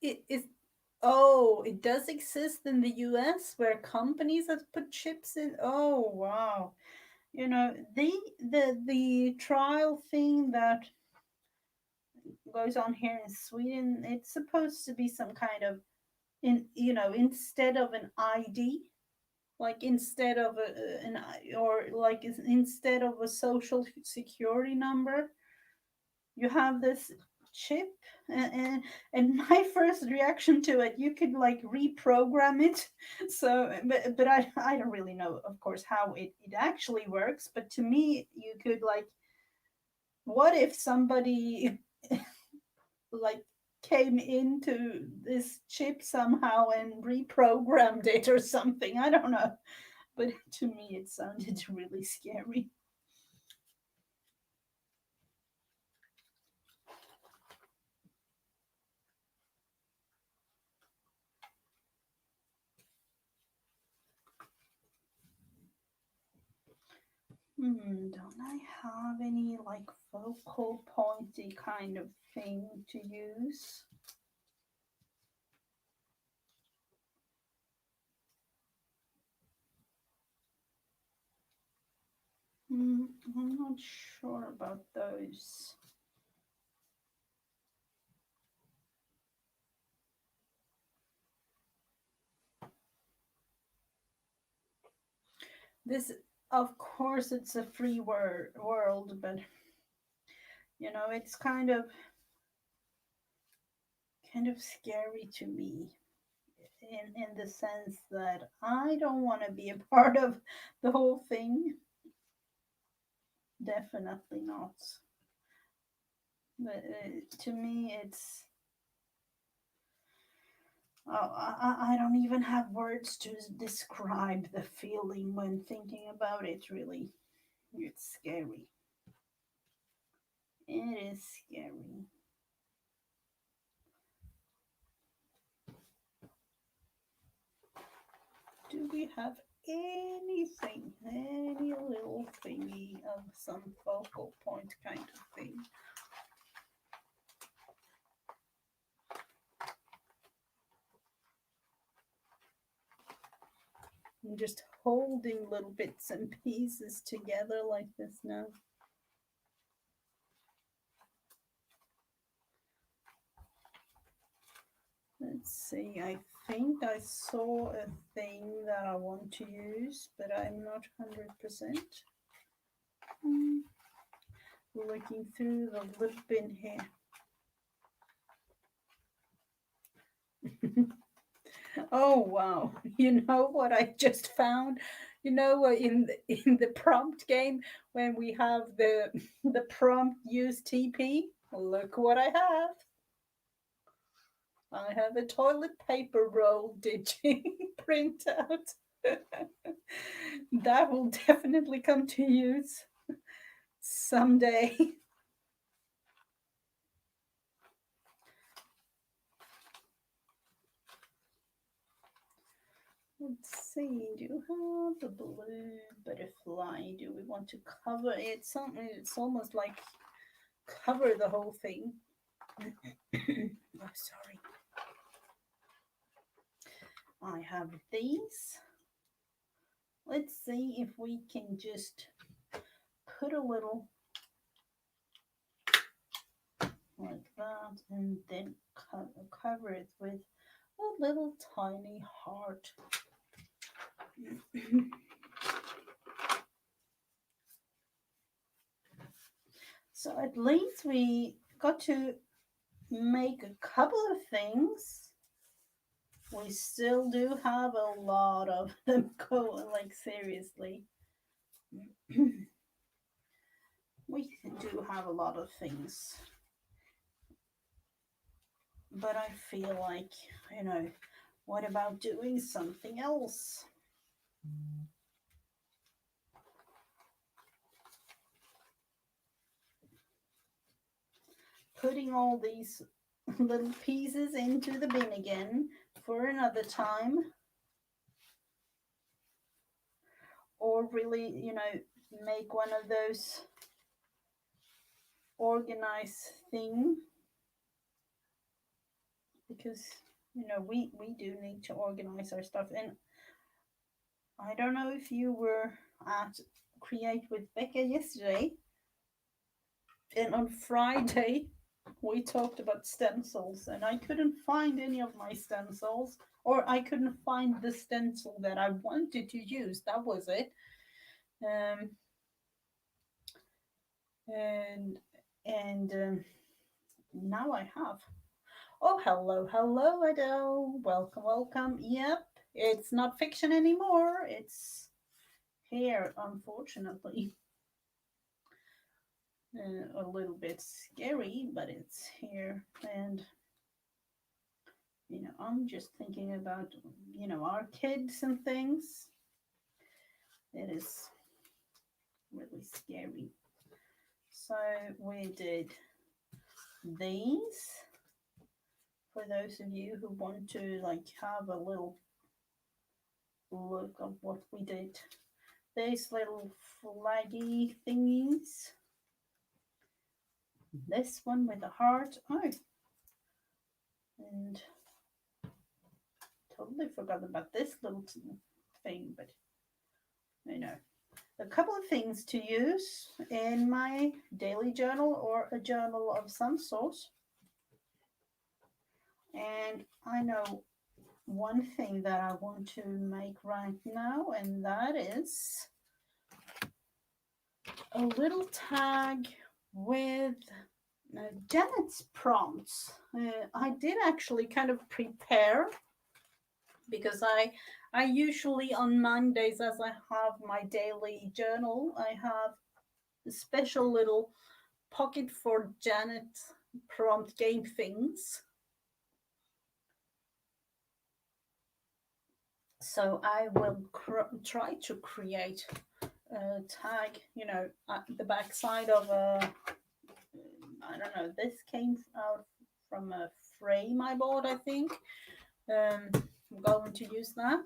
it is. Oh, it does exist in the US where companies have put chips in. Oh, wow. You know, the trial thing that goes on here in Sweden, it's supposed to be some kind of instead of an ID, like instead of or like instead of a social security number, you have this chip, and my first reaction to it, you could like reprogram it. So but I don't really know, of course, how it actually works, but to me you could like, what if somebody like came into this chip somehow and reprogrammed it or something, I don't know, but to me it sounded really scary. Don't I have any like focal pointy kind of thing to use? I'm not sure about those. This, of course, it's a free world, but it's kind of scary to me in the sense that I don't want to be a part of the whole thing. Definitely not. But to me, it's I don't even have words to describe the feeling when thinking about it. Really, it's scary. It is scary. Do we have anything, any little thingy of some focal point kind of thing? I'm just holding little bits and pieces together like this now. Let's see, I think I saw a thing that I want to use, but I'm not 100%. Looking through the lip bin here. Oh wow! You know what I just found? In the prompt game, when we have the prompt use TP. Look what I have! I have a toilet paper roll digi printout. That will definitely come to use someday. Let's see, do you have the blue butterfly? Do we want to cover it? Something, it's almost like cover the whole thing. Oh, sorry. I have these. Let's see if we can just put a little like that and then cover it with a little tiny heart. So at least we got to make a couple of things. We still do have a lot of them going, like seriously. We do have a lot of things. But I feel like, what about doing something else? Putting all these little pieces into the bin again for another time. or really, make one of those organized thing, because we do need to organize our stuff. And I don't know if you were at Create with Becca yesterday, and on Friday we talked about stencils, and I couldn't find any of my stencils, or I couldn't find the stencil that I wanted to use. That was it. Um, and and now I have. Oh, hello, hello, Adele. Welcome, welcome. Yep, it's not fiction anymore. It's here, unfortunately. A little bit scary, but it's here. And, I'm just thinking about, our kids and things. It is really scary. So we did these for those of you who want to like have a little look of what we did. These little flaggy thingies. This one with a heart. Oh, and totally forgot about this little thing, but a couple of things to use in my daily journal or a journal of some sort. And I know one thing that I want to make right now, and that is a little tag with Janet's prompts. I did actually kind of prepare, because I usually on Mondays, as I have my daily journal, I have a special little pocket for Janet prompt game things. So I will try to create a tag, at the back side of a, I don't know, this came out from a frame I bought, I think. I'm going to use that.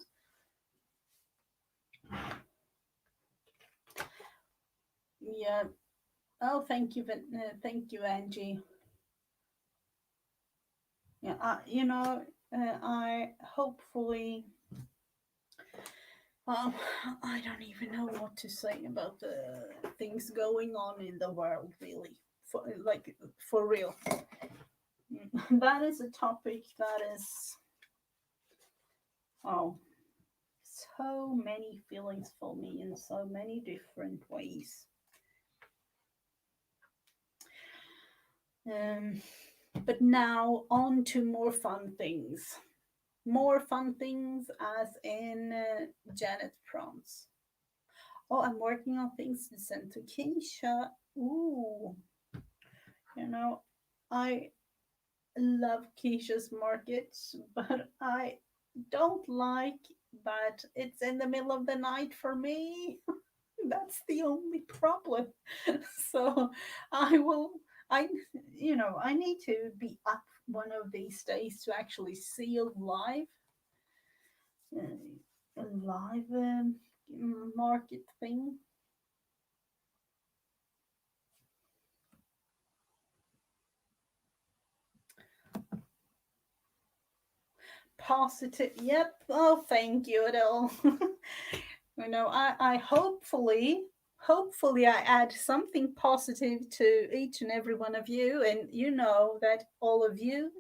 Yeah. Oh, thank you, Angie. Yeah, I hopefully. Um, I don't even know what to say about the things going on in the world, really. For real. That is a topic that is, oh, so many feelings for me in so many different ways. But now on to more fun things. More fun things, as in Janet prompts. Oh, I'm working on things to send to Keisha. Ooh, I love Keisha's markets, but I don't like that it's in the middle of the night for me. That's the only problem. So I will, I, I need to be up one of these days to actually see a live market thing. Positive. Yep. Oh, thank you, Adele. I hopefully I add something positive to each and every one of you, and you know that all of you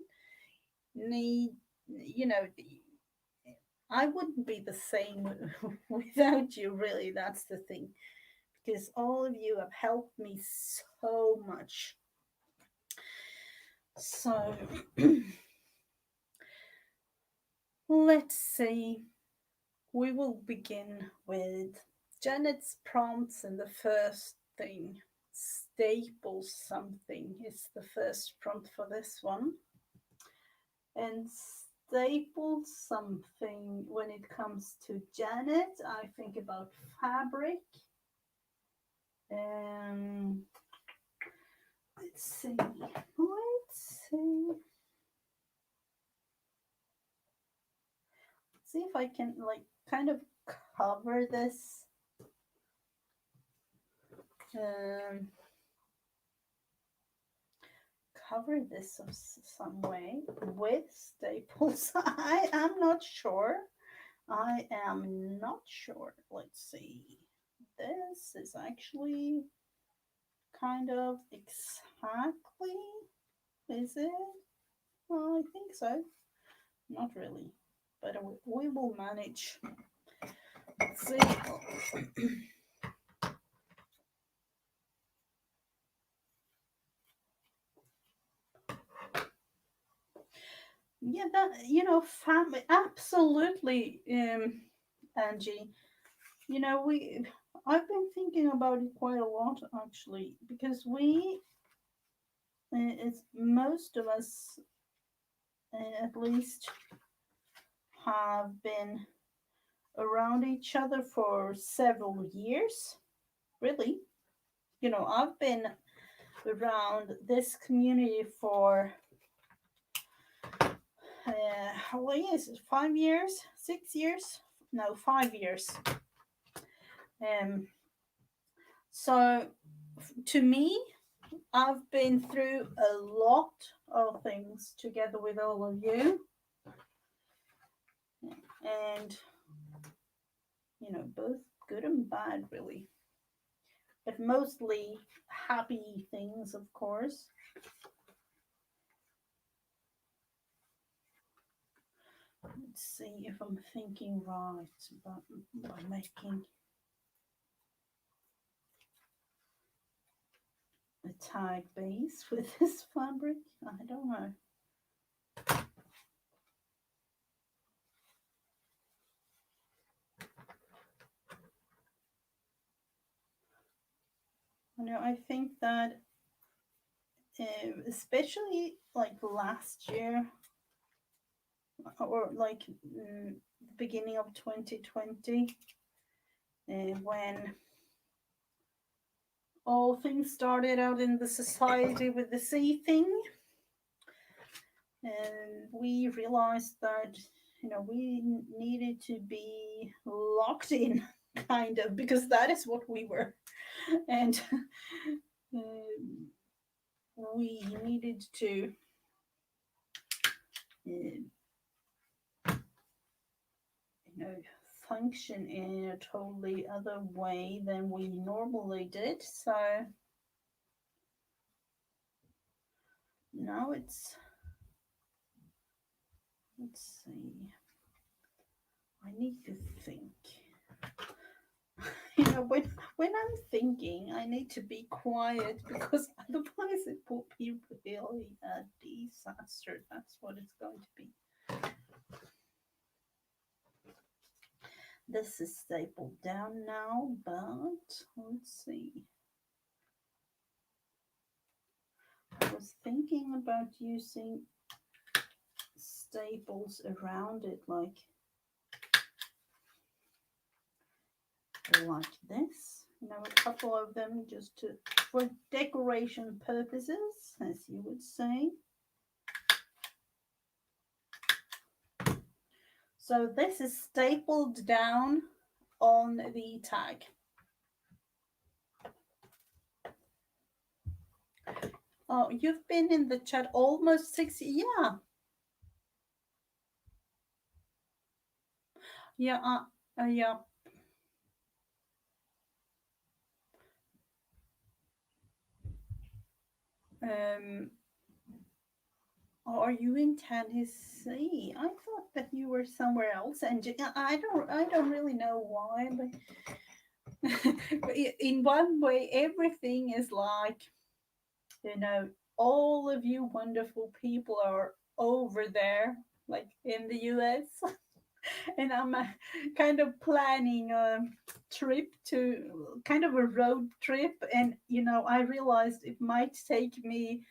need, I wouldn't be the same without you, really. That's the thing, because all of you have helped me so much. So let's see. We will begin with Janet's prompts, and the first thing, staple something, is the first prompt for this one. And staple something, when it comes to Janet, I think about fabric. Let's see. See if I can like kind of cover this um, cover this some way with staples. I am not sure. I am not sure. Let's see. This is actually kind of exactly. Is it? Well, I think so. Not really. But we will manage. Let's see. Yeah, that, family, absolutely, Angie. We I've been thinking about it quite a lot actually, because it's most of us, at least, have been around each other for several years. Really, I've been around this community for how long is it? 5 years? 6 years? No, 5 years. Um, so to me, I've been through a lot of things together with all of you, and both good and bad, really, but mostly happy things, of course. Let's see if I'm thinking right about by making a tag base with this fabric. I don't know. I think that, especially like last year, or like, beginning of 2020, when all things started out in the society with the sea thing, and we realized that we needed to be locked in, kind of, because that is what we were. And um, we needed to, uh, you know, function in a totally other way than we normally did. So now let's see, I need to think. When I'm thinking, I need to be quiet, because otherwise it will be really a disaster. That's what it's going to be. This is stapled down now, but let's see. I was thinking about using staples around it, like this. A couple of them, just for decoration purposes, as you would say. So this is stapled down on the tag. Oh, you've been in the chat almost 6. Yeah, yeah, yeah. Um, are you in Tennessee? I thought that you were somewhere else, and I don't really know why, but in one way, everything is like, you know, all of you wonderful people are over there, like in the US. And I'm kind of planning a trip, to kind of a road trip. And, I realized it might take me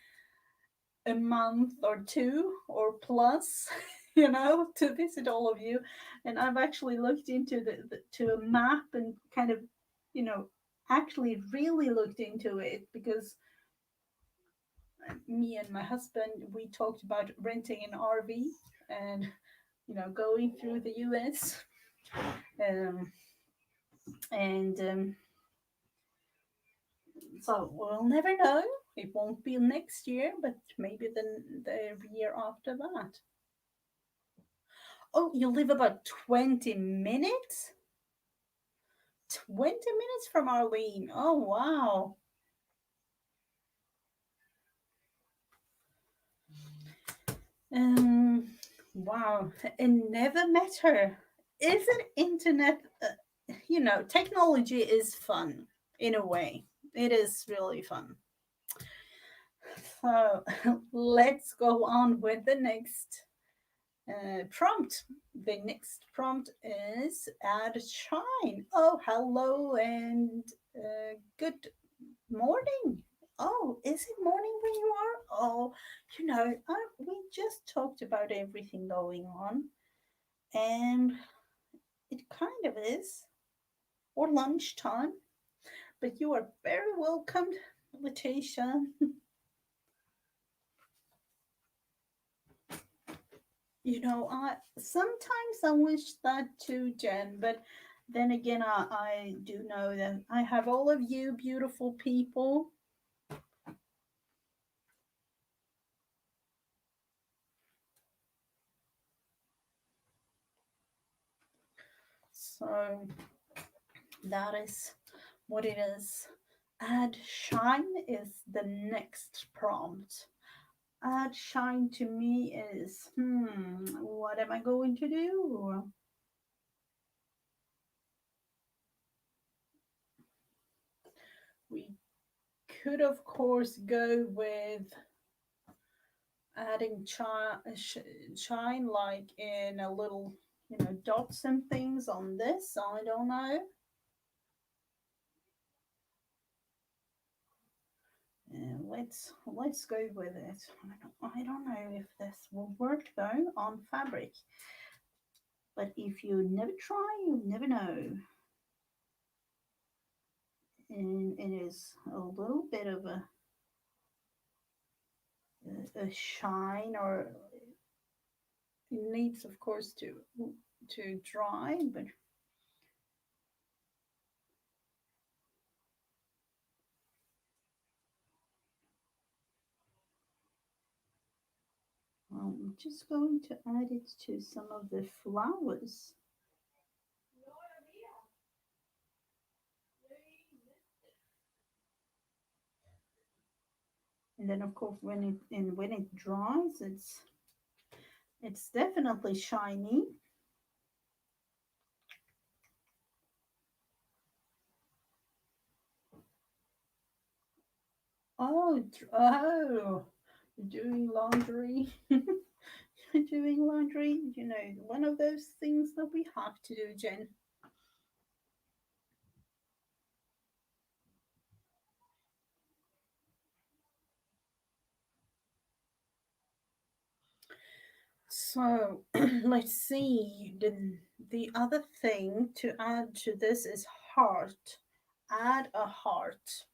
a month or two or plus, to visit all of you. And I've actually looked into to a map, and kind of, you know, actually really looked into it, because me and my husband, we talked about renting an RV, and going through the US, um, and So we'll never know. It won't be next year, but maybe the year after that. Oh, you live about 20 minutes? 20 minutes from Arlene. Oh, wow. Um, wow. And never met her. Isn't internet, technology is fun in a way. It is really fun. So let's go on with the next prompt. The next prompt is add shine. Oh, hello and good morning. Oh, is it morning where you are? Oh, we just talked about everything going on, and it kind of is, or lunchtime, but you are very welcome, Letitia. I sometimes I wish that too, Jen, but then again, I do know that I have all of you beautiful people. So that is what it is. Add shine is the next prompt. Add shine to me is, what am I going to do? We could, of course, go with adding shine like in a little, dots and things on this. I don't know. Let's go with it. I don't know if this will work though on fabric, but if you never try, you never know. And it is a little bit of a shine, or it needs, of course, to dry, but I'm just going to add it to some of the flowers. And then, of course, when it dries, it's definitely shiny. Oh, you're doing laundry. You're doing laundry. One of those things that we have to do, Jen. So let's see. The other thing to add to this is heart. Add a heart.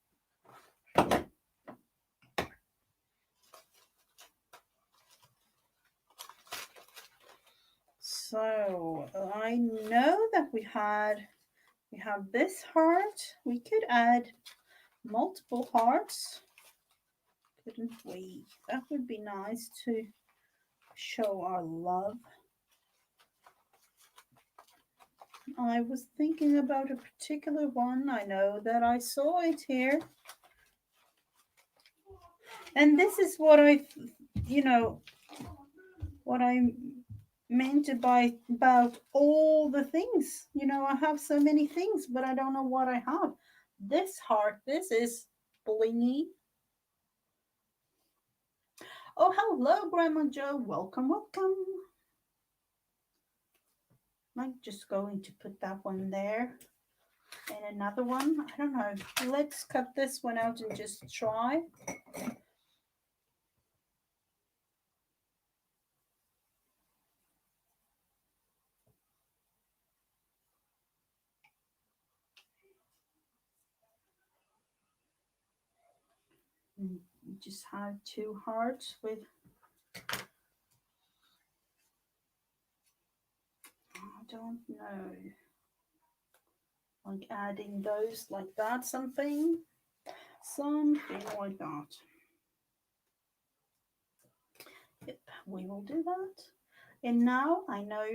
So I know that we have this heart. We could add multiple hearts, couldn't we? That would be nice to show our love. I was thinking about a particular one. I know that I saw it here. And this is you know, what I meant about all the things. I have so many things, but I don't know what I have. This heart, this is blingy. Oh, hello, Grandma Joe. Welcome, welcome. I'm just going to put that one there. And another one. I don't know. Let's cut this one out and just try. And just have two hearts with, I don't know, like adding those like that, something. Something like that. Yep, we will do that. And now I know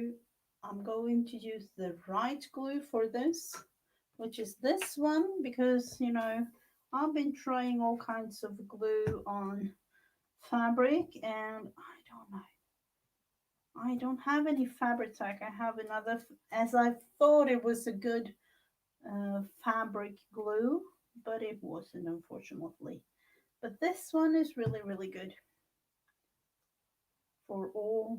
I'm going to use the right glue for this, which is this one, because, you know, I've been trying all kinds of glue on fabric and I don't know. I don't have any Fabric-Tac. I have another, as I thought it was a good fabric glue, but it wasn't, unfortunately. But this one is really, really good for all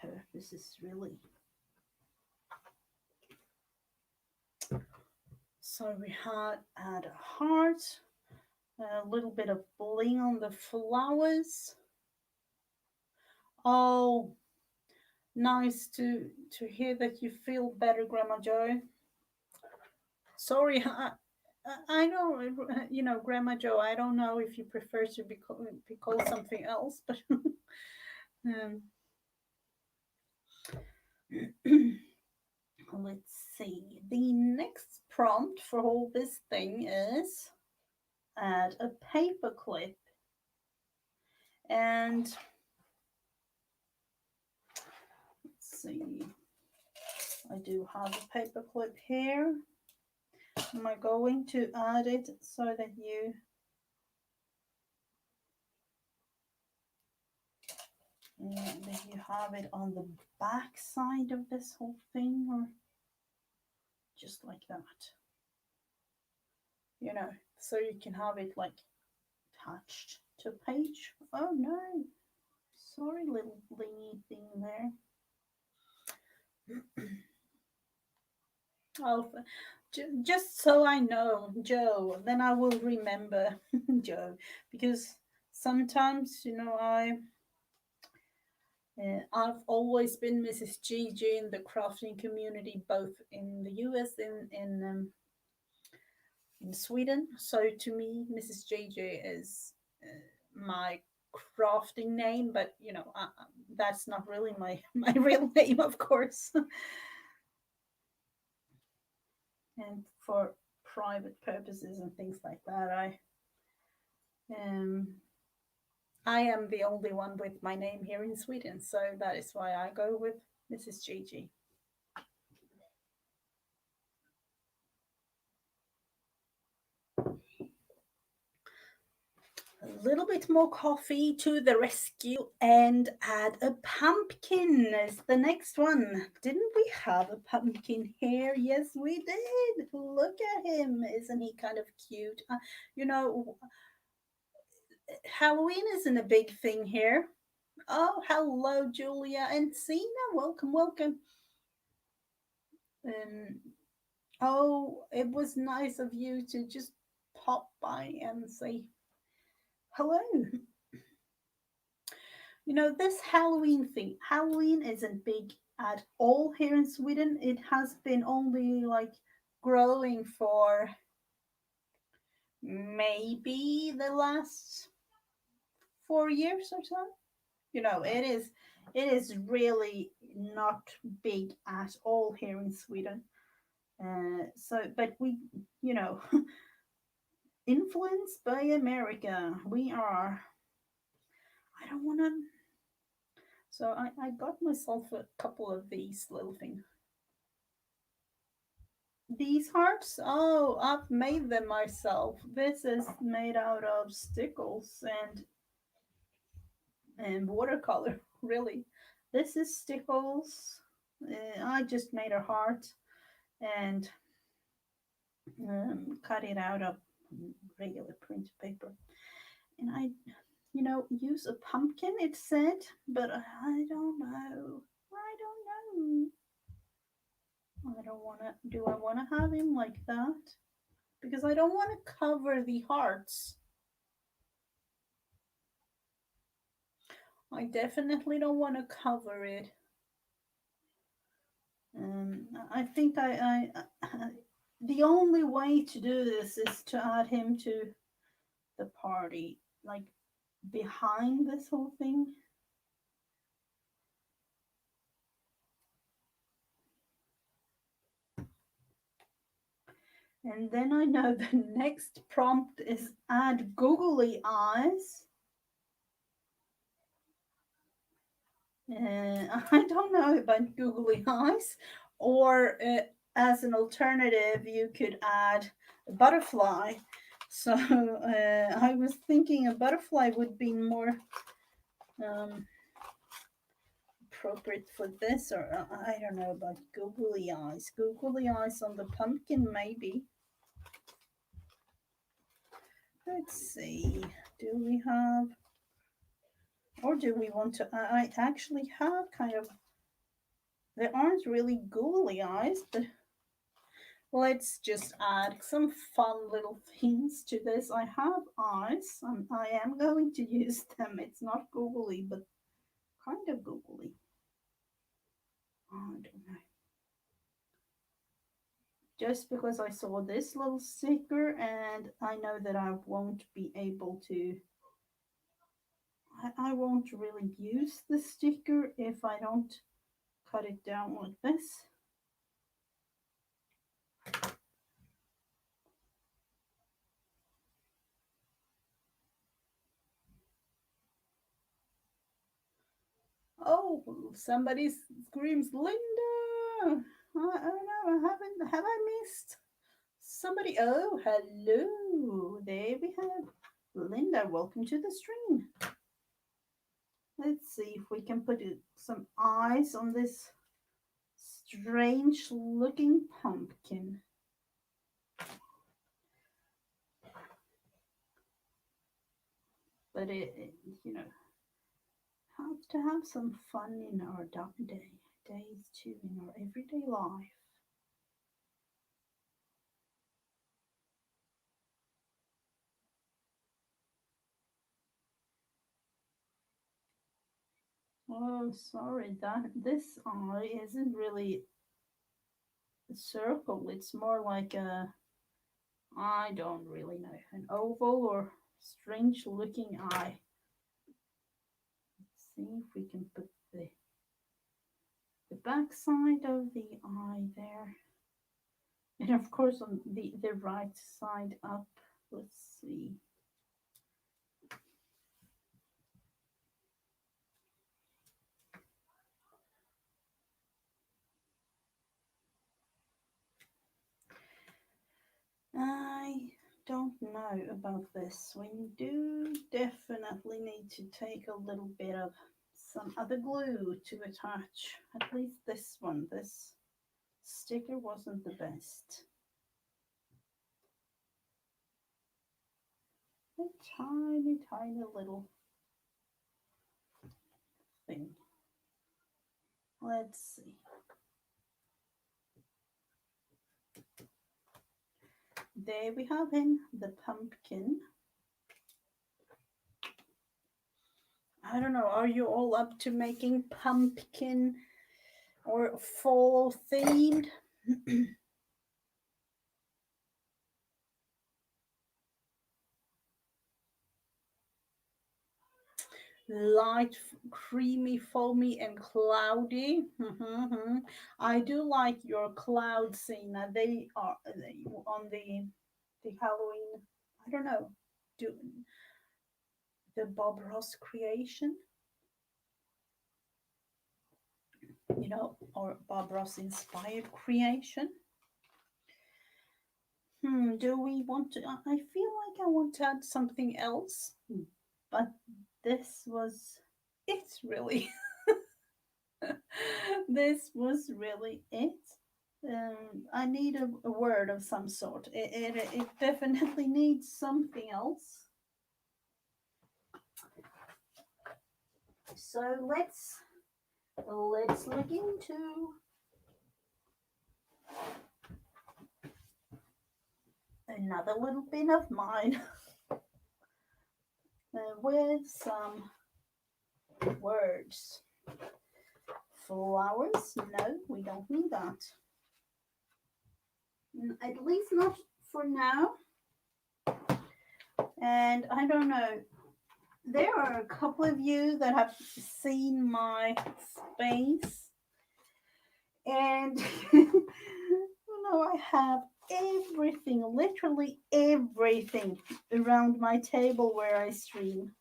purposes, really. So we had add a heart, a little bit of bling on the flowers. Oh, nice to hear that you feel better, Grandma Joe. Sorry, I don't, you know, Grandma Joe. I don't know if you prefer to be called something else, but um, let's see. The next prompt for all this thing is add a paper clip, and let's see. I do have a paper clip here. Am I going to add it so that you have it on the back side of this whole thing, or just like that? You know, so you can have it like attached to a page. Oh no, sorry, little blingy thing there. Oh, just so I know, Joe, then I will remember Joe, because sometimes, you know, I've always been Mrs. Gigi in the crafting community, both in the US and in Sweden. So to me, Mrs. Gigi is my crafting name, but you know, that's not really my my real name, of course. And for private purposes and things like that, um, I am the only one with my name here in Sweden, so that is why I go with Mrs. Gigi. A little bit more coffee to the rescue and add a pumpkin as the next one. Didn't we have a pumpkin here? Yes, we did. Look at him. Isn't he kind of cute? You know, Halloween isn't a big thing here. Oh, hello, Julia and Sina. Welcome, welcome. Um, oh, it was nice of you to just pop by and say hello. You know, this Halloween thing, Halloween isn't big at all here in Sweden. It has been only like growing for maybe the last 4 years or so. You know, it is really not big at all here in Sweden. So, but we, you know, influenced by America, we are. I don't want to. So I got myself a couple of these little things. These hearts? Oh, I've made them myself. This is made out of stickles and watercolor, really. This is stickles. I just made a heart and cut it out of regular print paper. And I, you know, use a pumpkin, it said, but I don't know. I don't know. I don't want to. Do I want to have him like that? Because I don't want to cover the hearts. I definitely don't want to cover it. I think the only way to do this is to add him to the party, like behind this whole thing. And then I know the next prompt is add googly eyes. I don't know about googly eyes, or as an alternative, you could add a butterfly. So I was thinking a butterfly would be more um, appropriate for this, or I don't know about googly eyes. Googly eyes on the pumpkin, maybe. Let's see. Do we have, or do we want to? I actually have kind of. There aren't really googly eyes, but let's just add some fun little things to this. I have eyes. I am going to use them. It's not googly, but kind of googly. I don't know. Just because I saw this little sticker and I know that I won't be able to, I won't really use the sticker if I don't cut it down like this. Oh, somebody screams, Linda! I don't know, have I missed somebody? Oh, hello. There we have Linda. Welcome to the stream. Let's see if we can put some eyes on this strange looking pumpkin. But you know, have to have some fun in our days too, in our everyday life. Oh, sorry, that this eye isn't really a circle. It's more like a, I don't really know, an oval or strange looking eye. Let's see if we can put the back side of the eye there. And of course on the right side up. Let's see. I don't know about this. We do definitely need to take a little bit of some other glue to attach. At least this one. This sticker wasn't the best. A tiny, tiny little thing. Let's see. There we have him, the pumpkin. I don't know, are you all up to making pumpkin or fall themed? Light, creamy, foamy, and cloudy. I do like your cloud scene. They are on the Halloween. I don't know, do the Bob Ross creation, or Bob Ross inspired creation. Do we want to? I feel like I want to add something else, but this was it, really. This was really it. I need a word of some sort. It definitely needs something else. So let's look into another little bit of mine with some words. Flowers? No, we don't need that. At least not for now. And I don't know, there are a couple of you that have seen my space, and I have everything, literally everything around my table where I stream.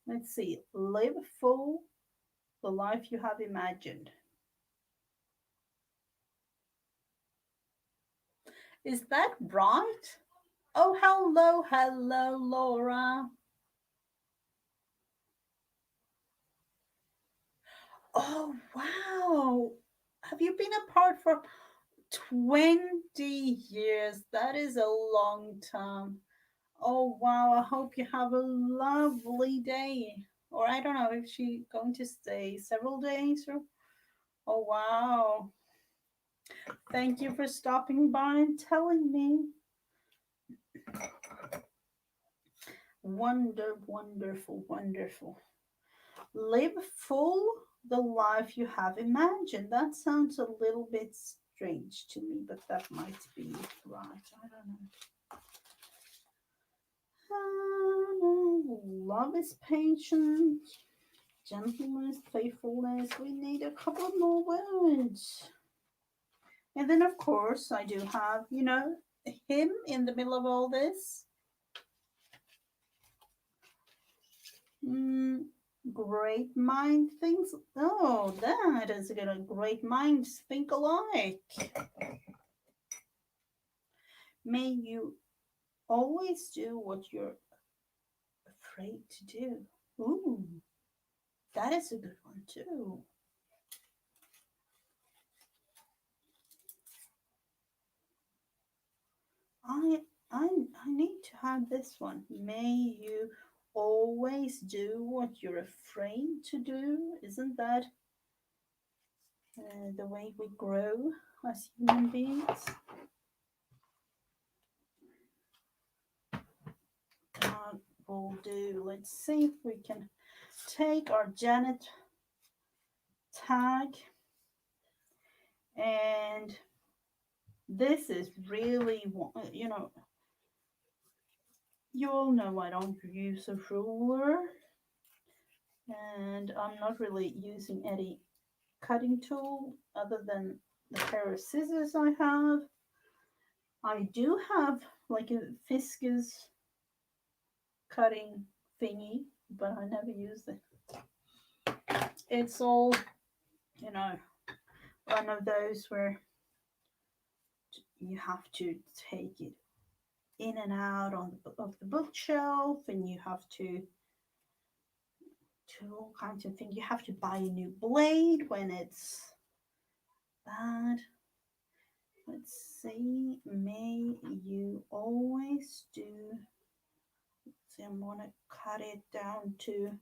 Let's see. Live full the life you have imagined. Is that right? Oh, hello, Laura. Oh, wow. Have you been apart for 20 years? That is a long time. Oh, wow. I hope you have a lovely day. Or I don't know if she's going to stay several days or. Oh, wow. Thank you for stopping by and telling me. Wonderful, wonderful. Live full the life you have imagined. That sounds a little bit strange to me, but that might be right. I don't know. Love is patience. Gentleness, faithfulness. We need a couple more words. And then, of course, I do have, him in the middle of all this. Great mind thinks. Oh, that is gonna great minds think alike. May you always do what you're afraid to do. Ooh, that is a good one too. I I need to have this one. May you always do what you're afraid to do. Isn't that the way we grow as human beings? That will do. Let's see if we can take our Janet tag, and this is really, you all know I don't use a ruler, and I'm not really using any cutting tool other than the pair of scissors I have. I do have like a Fiskars cutting thingy, but I never use it. It's all, you know, one of those where you have to take it in and out of the bookshelf, and you have to do all kinds of things. You have to buy a new blade when it's bad. Let's see. May you always do. See, I'm gonna cut it down to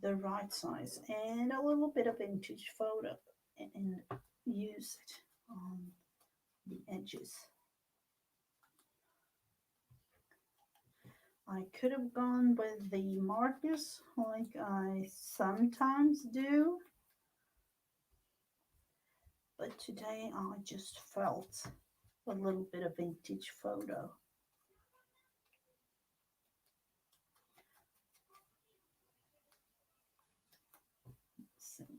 the right size and a little bit of vintage photo and use it on the edges. I could have gone with the markers like I sometimes do, but today I just felt a little bit of vintage photo. Let's see.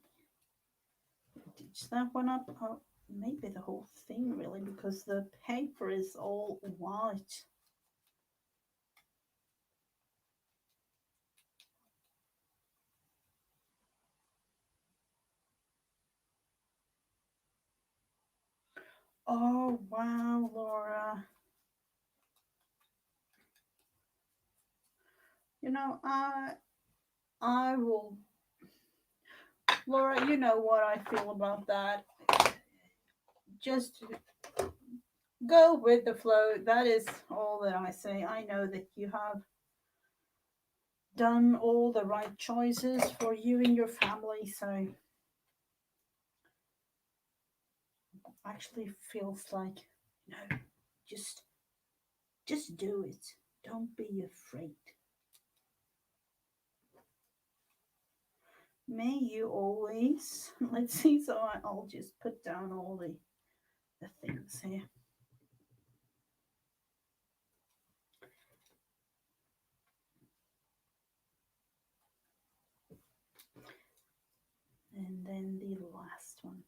Vintage that one up. Oh, maybe the whole thing really, because the paper is all white. Oh wow, Laura. I will, Laura, you know what I feel about that. Just go with the flow. That is all that I say. I know that you have done all the right choices for you and your family, so actually feels like, you know, just just do it. Don't be afraid. May you always, let's see, so I'll just put down all the things here. And then the last one.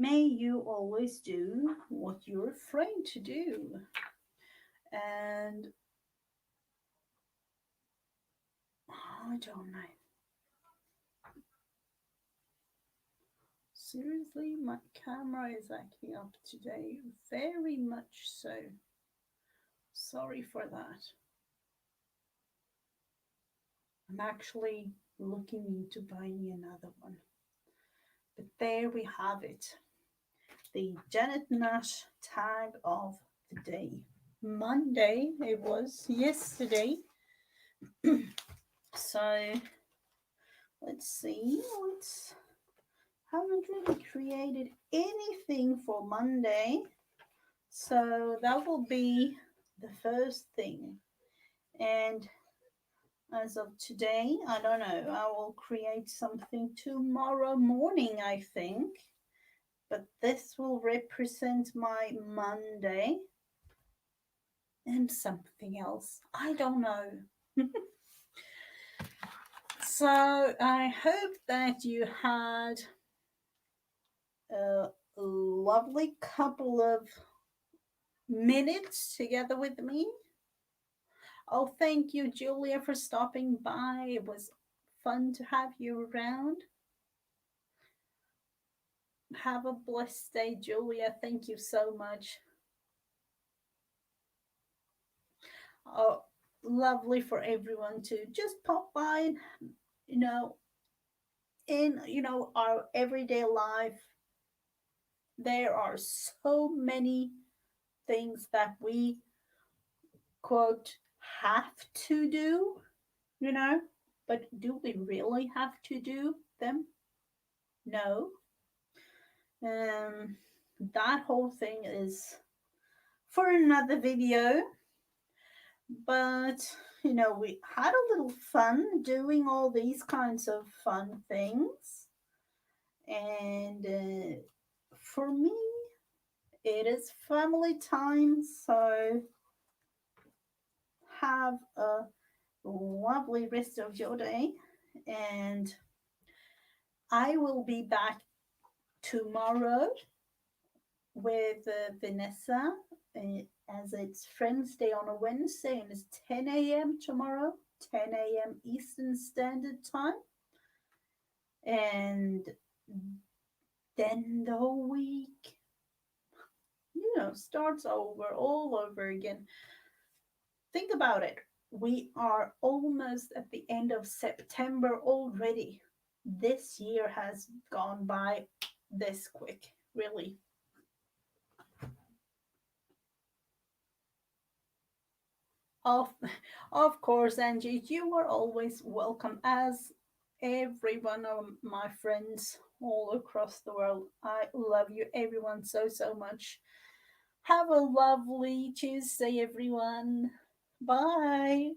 May you always do what you're afraid to do. And I don't know. Seriously, my camera is acting up today. Very much so. Sorry for that. I'm actually looking into buying another one. But there we have it. The Janet Nash tag of the day. Monday, it was yesterday. So let's see. Let's haven't really created anything for Monday. So that will be the first thing. And as of today, I don't know. I will create something tomorrow morning, I think. But this will represent my Monday and something else. I don't know. So I hope that you had a lovely couple of minutes together with me. Oh, thank you, Julia, for stopping by. It was fun to have you around. Have a blessed day, Julia. Thank you so much. Oh, lovely for everyone to just pop by and, you know, in, our everyday life, there are so many things that we, quote, have to do, you know, but do we really have to do them? No. Um, that whole thing is for another video, but we had a little fun doing all these kinds of fun things, and for me, it is family time, so have a lovely rest of your day, and I will be back tomorrow with Vanessa, as it's Friends Day on a Wednesday, and it's 10 a.m. tomorrow, 10 a.m. Eastern Standard Time. And then the whole week, starts over, all over again. Think about it. We are almost at the end of September already. This year has gone by this quick, really. Of, of course, Angie, you are always welcome, as every one of my friends all across the world. I love you, everyone, so, so much. Have a lovely Tuesday, everyone. Bye.